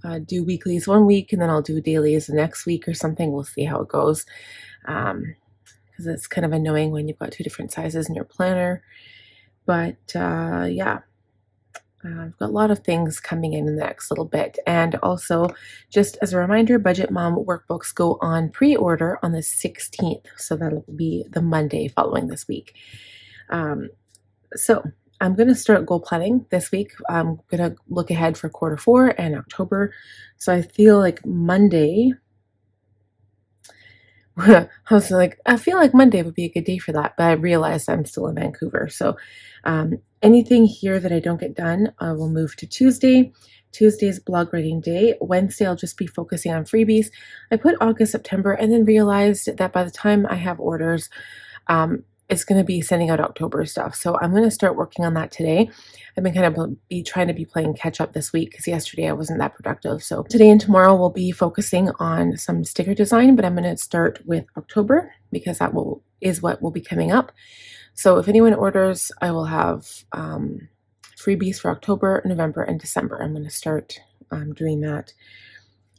of do weeklies one week, and then I'll do dailies the next week or something. We'll see how it goes. Because it's kind of annoying when you've got two different sizes in your planner. But yeah, I've got a lot of things coming in the next little bit. And also, just as a reminder, Budget Mom workbooks go on pre-order on the 16th. So that'll be the Monday following this week. So I'm going to start goal planning this week. I'm going to look ahead for Q4 and October. So I feel like Monday... I was like, I feel like Monday would be a good day for that, but I realized I'm still in Vancouver. So anything here that I don't get done, I will move to Tuesday. Tuesday's blog writing day. Wednesday, I'll just be focusing on freebies. I put August, September, and then realized that by the time I have orders, it's going to be sending out October stuff. So I'm going to start working on that today. I've been kind of trying to be playing catch up this week because yesterday I wasn't that productive. So today and tomorrow we'll be focusing on some sticker design, but I'm going to start with October because that is what will be coming up. So if anyone orders, I will have freebies for October, November, and December. I'm going to start doing that.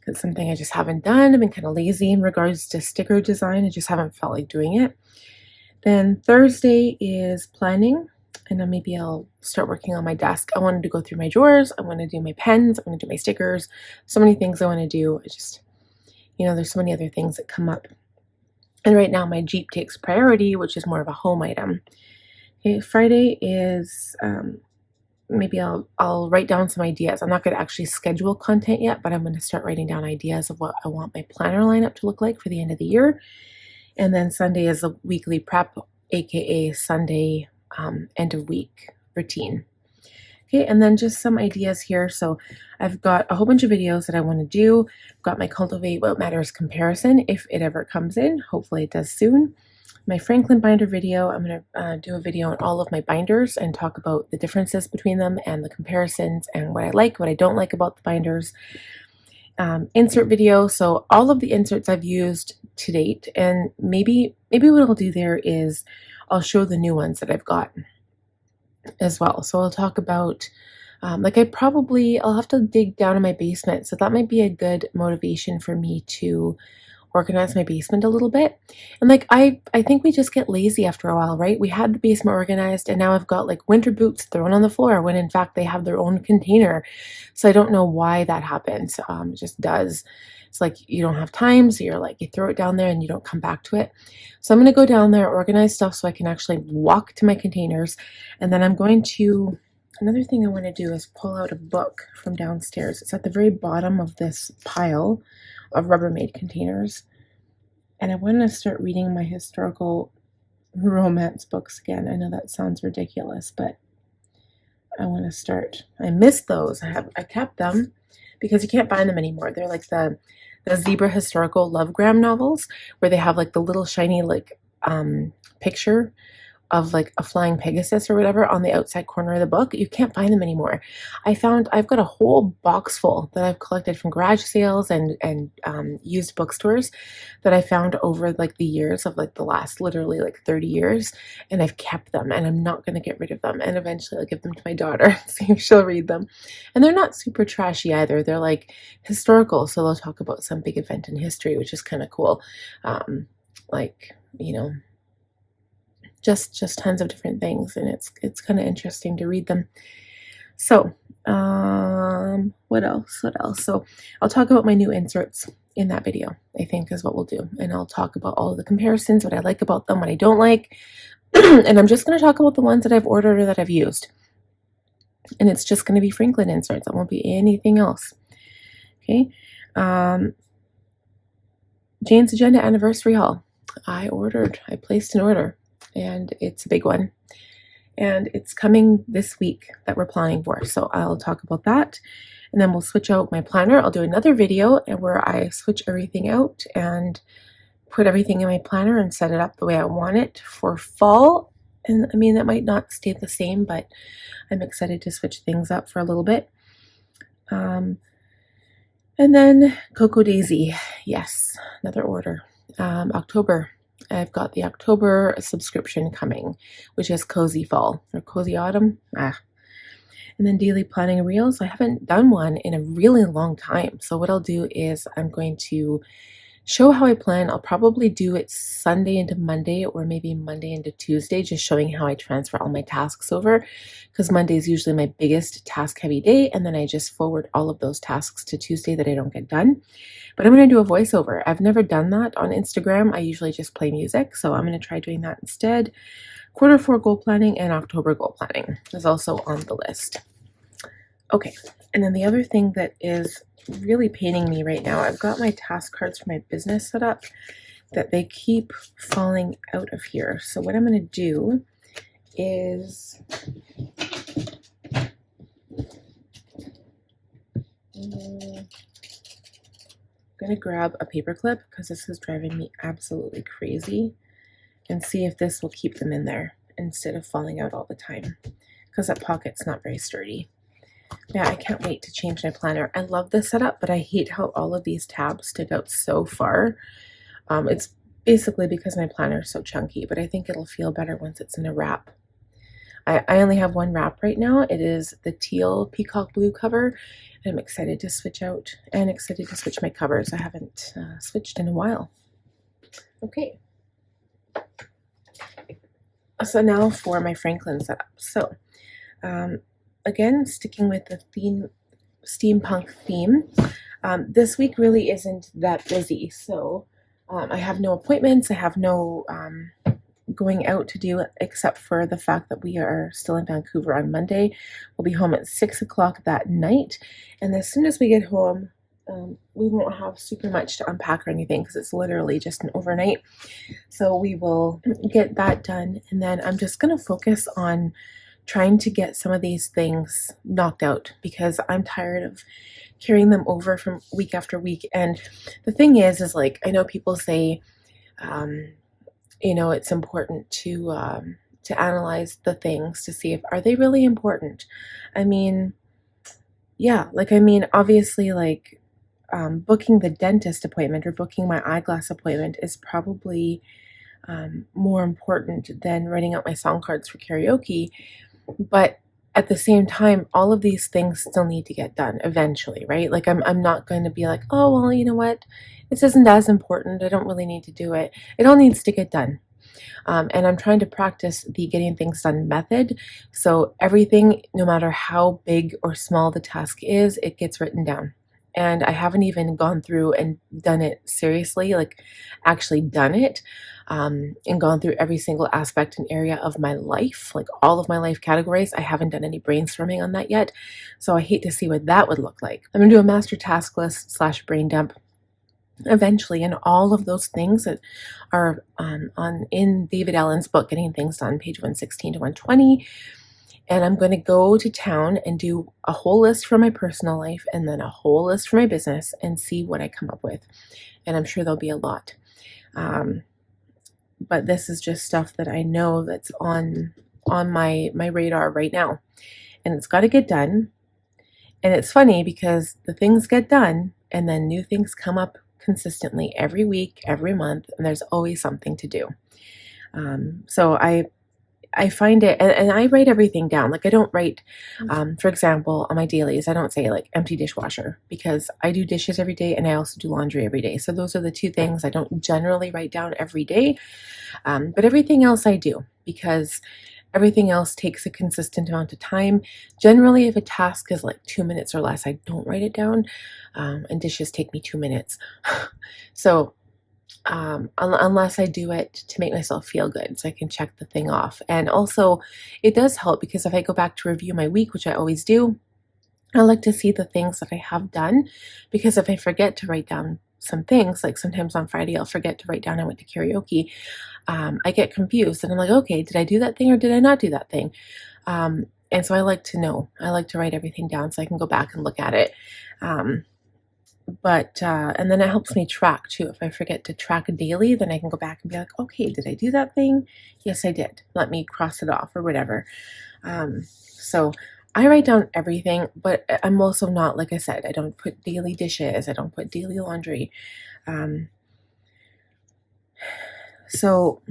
It's something I just haven't done. I've been kind of lazy in regards to sticker design. I just haven't felt like doing it. Then Thursday is planning, and then maybe I'll start working on my desk. I wanted to go through my drawers. I want to do my pens. I want to do my stickers. So many things I want to do. I just, there's so many other things that come up. And right now my Jeep takes priority, which is more of a home item. Okay, Friday is maybe I'll write down some ideas. I'm not going to actually schedule content yet, but I'm going to start writing down ideas of what I want my planner lineup to look like for the end of the year. And then Sunday is a weekly prep, aka Sunday end of week routine. Okay, and then just some ideas here. So I've got a whole bunch of videos that I want to do. I've got my Cultivate What Matters comparison, if it ever comes in. Hopefully it does soon. My Franklin binder video, I'm going to do a video on all of my binders and talk about the differences between them and the comparisons and what I like, what I don't like about the binders. Insert video, so all of the inserts I've used to date, and maybe what I'll do there is I'll show the new ones that I've got as well. So I'll talk about I'll have to dig down in my basement, so that might be a good motivation for me to organize my basement a little bit. And I think we just get lazy after a while, right? We had the basement organized, and now I've got winter boots thrown on the floor when in fact they have their own container. So I don't know why that happens. It just does. It's like you don't have time, so you throw it down there and you don't come back to it. So I'm going to go down there, organize stuff so I can actually walk to my containers. And then another thing I want to do is pull out a book from downstairs. It's at the very bottom of this pile of Rubbermaid containers, and I want to start reading my historical romance books again. I know that sounds ridiculous, but I want to start. I missed those. I kept them because you can't find them anymore. They're like the zebra historical Lovegram novels where they have the little shiny picture of like a flying Pegasus or whatever on the outside corner of the book. You can't find them anymore. I've got a whole box full that I've collected from garage sales and used bookstores that I found over like the years of like the last literally like 30 years, and I've kept them, and I'm not going to get rid of them, and eventually I'll give them to my daughter, see if she'll read them. And they're not super trashy either. They're like historical, so they'll talk about some big event in history, which is kind of cool. Like, you know, just tons of different things, and it's kind of interesting to read them. So what else? So I'll talk about my new inserts in that video, I think, is what we'll do, and I'll talk about all of the comparisons, what I like about them, what I don't like. And I'm just going to talk about the ones that I've ordered or that I've used, and it's just going to be Franklin inserts. It won't be anything else. Okay. Jane's Agenda anniversary haul. I placed an order, and it's a big one, and it's coming this week that we're planning for. So I'll talk about that, and then we'll switch out my planner. I'll do another video where I switch everything out and put everything in my planner and set it up the way I want it for fall. And I mean, that might not stay the same, but I'm excited to switch things up for a little bit. And then Cocoa Daisy. Yes, another order. October. I've got the October subscription coming, which is Cozy Fall or Cozy Autumn. And then daily planning reels. I haven't done one in a really long time. So what I'll do is I'm going to show how I plan. I'll probably do it Sunday into Monday, or maybe Monday into Tuesday, just showing how I transfer all my tasks over, because Monday is usually my biggest task heavy day, and then I just forward all of those tasks to Tuesday that I don't get done. But I'm going to do a voiceover. I've never done that on Instagram. I usually just play music, so I'm going to try doing that instead. Q4 goal planning and October goal planning is also on the list. Okay, and then the other thing that is really paining me right now, I've got my task cards for my business set up, that they keep falling out of here. So what I'm going to do is I'm going to grab a paper clip, because this is driving me absolutely crazy, and see if this will keep them in there instead of falling out all the time, because that pocket's not very sturdy. Yeah, I can't wait to change my planner. I love this setup, but I hate how all of these tabs stick out so far. It's basically because my planner is so chunky, but I think it'll feel better once it's in a wrap. I only have one wrap right now. It is the teal peacock blue cover. I'm excited to switch out and excited to switch my covers. I haven't switched in a while. Okay. So now for my Franklin setup. So, again, sticking with the steampunk theme, this week really isn't that busy. So I have no appointments. I have no going out to do, except for the fact that we are still in Vancouver on Monday. We'll be home at 6 o'clock that night. And as soon as we get home, we won't have super much to unpack or anything, because it's literally just an overnight. So we will get that done. And then I'm just going to focus on trying to get some of these things knocked out, because I'm tired of carrying them over from week after week. And the thing is like, I know people say, you know, it's important to analyze the things to see if, are they really important? I mean, yeah, like, I mean, obviously, like, booking the dentist appointment or booking my eyeglass appointment is probably more important than writing out my song cards for karaoke. But at the same time, all of these things still need to get done eventually, right? Like, I'm not going to be like, oh, well, you know what? This isn't as important. I don't really need to do it. It all needs to get done. And I'm trying to practice the getting things done method. So everything, no matter how big or small the task is, it gets written down. And I haven't even gone through and done it seriously, like actually done it, and gone through every single aspect and area of my life, like all of my life categories. I haven't done any brainstorming on that yet. So I hate to see what that would look like. I'm gonna do a master task list / brain dump eventually, and all of those things that are in David Allen's book, Getting Things Done, page 116 to 120. And I'm going to go to town and do a whole list for my personal life and then a whole list for my business and see what I come up with. And I'm sure there'll be a lot. but this is just stuff that I know that's on my radar right now, and it's got to get done. And it's funny because the things get done and then new things come up consistently every week, every month, and there's always something to do. So I find it, and I write everything down. Like, I don't write, for example, on my dailies, I don't say like empty dishwasher, because I do dishes every day and I also do laundry every day. So those are the two things I don't generally write down every day. But everything else I do, because everything else takes a consistent amount of time. Generally, if a task is like 2 minutes or less, I don't write it down. And dishes take me 2 minutes. So unless I do it to make myself feel good, so I can check the thing off. And also, it does help because if I go back to review my week, which I always do, I like to see the things that I have done, because if I forget to write down some things, like sometimes on Friday I'll forget to write down I went to karaoke, I get confused and I'm like, okay, did I do that thing or did I not do that thing? And so I like to know. I like to write everything down so I can go back and look at it. And then it helps me track too. If I forget to track daily, then I can go back and be like, okay, did I do that thing? Yes, I did. Let me cross it off or whatever. So I write down everything, but I'm also not, like I said, I don't put daily dishes. I don't put daily laundry. So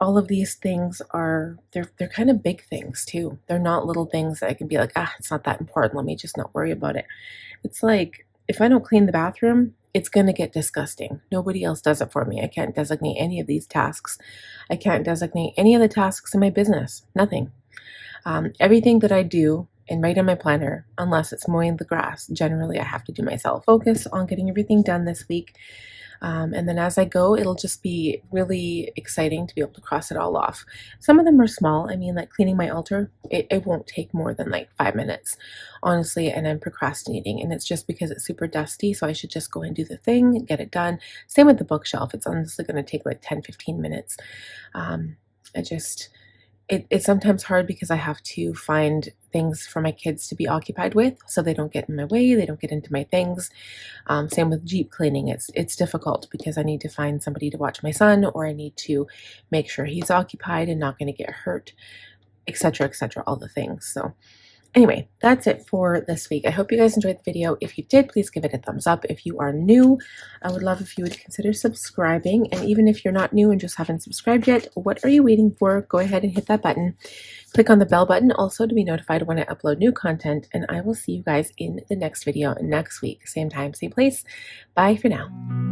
all of these things they're kind of big things too. They're not little things that I can be like, it's not that important. Let me just not worry about it. It's like, if I don't clean the bathroom, it's going to get disgusting. Nobody else does it for me. I can't designate any of these tasks. I can't designate any of the tasks in my business. Nothing. Everything that I do and write in my planner, unless it's mowing the grass, generally I have to do myself. Focus on getting everything done this week. And then as I go, it'll just be really exciting to be able to cross it all off. Some of them are small. I mean, like cleaning my altar, it won't take more than like 5 minutes, honestly, and I'm procrastinating. And it's just because it's super dusty, so I should just go and do the thing and get it done. Same with the bookshelf. It's honestly going to take like 10-15 minutes. It's sometimes hard because I have to find things for my kids to be occupied with so they don't get in my way, they don't get into my things. Same with Jeep cleaning. It's difficult because I need to find somebody to watch my son, or I need to make sure he's occupied and not going to get hurt, etc., all the things. So anyway, that's it for this week. I hope you guys enjoyed the video. If you did, please give it a thumbs up. If you are new, I would love if you would consider subscribing. And even if you're not new and just haven't subscribed yet, what are you waiting for? Go ahead and hit that button. Click on the bell button also to be notified when I upload new content. And I will see you guys in the next video next week. Same time, same place. Bye for now.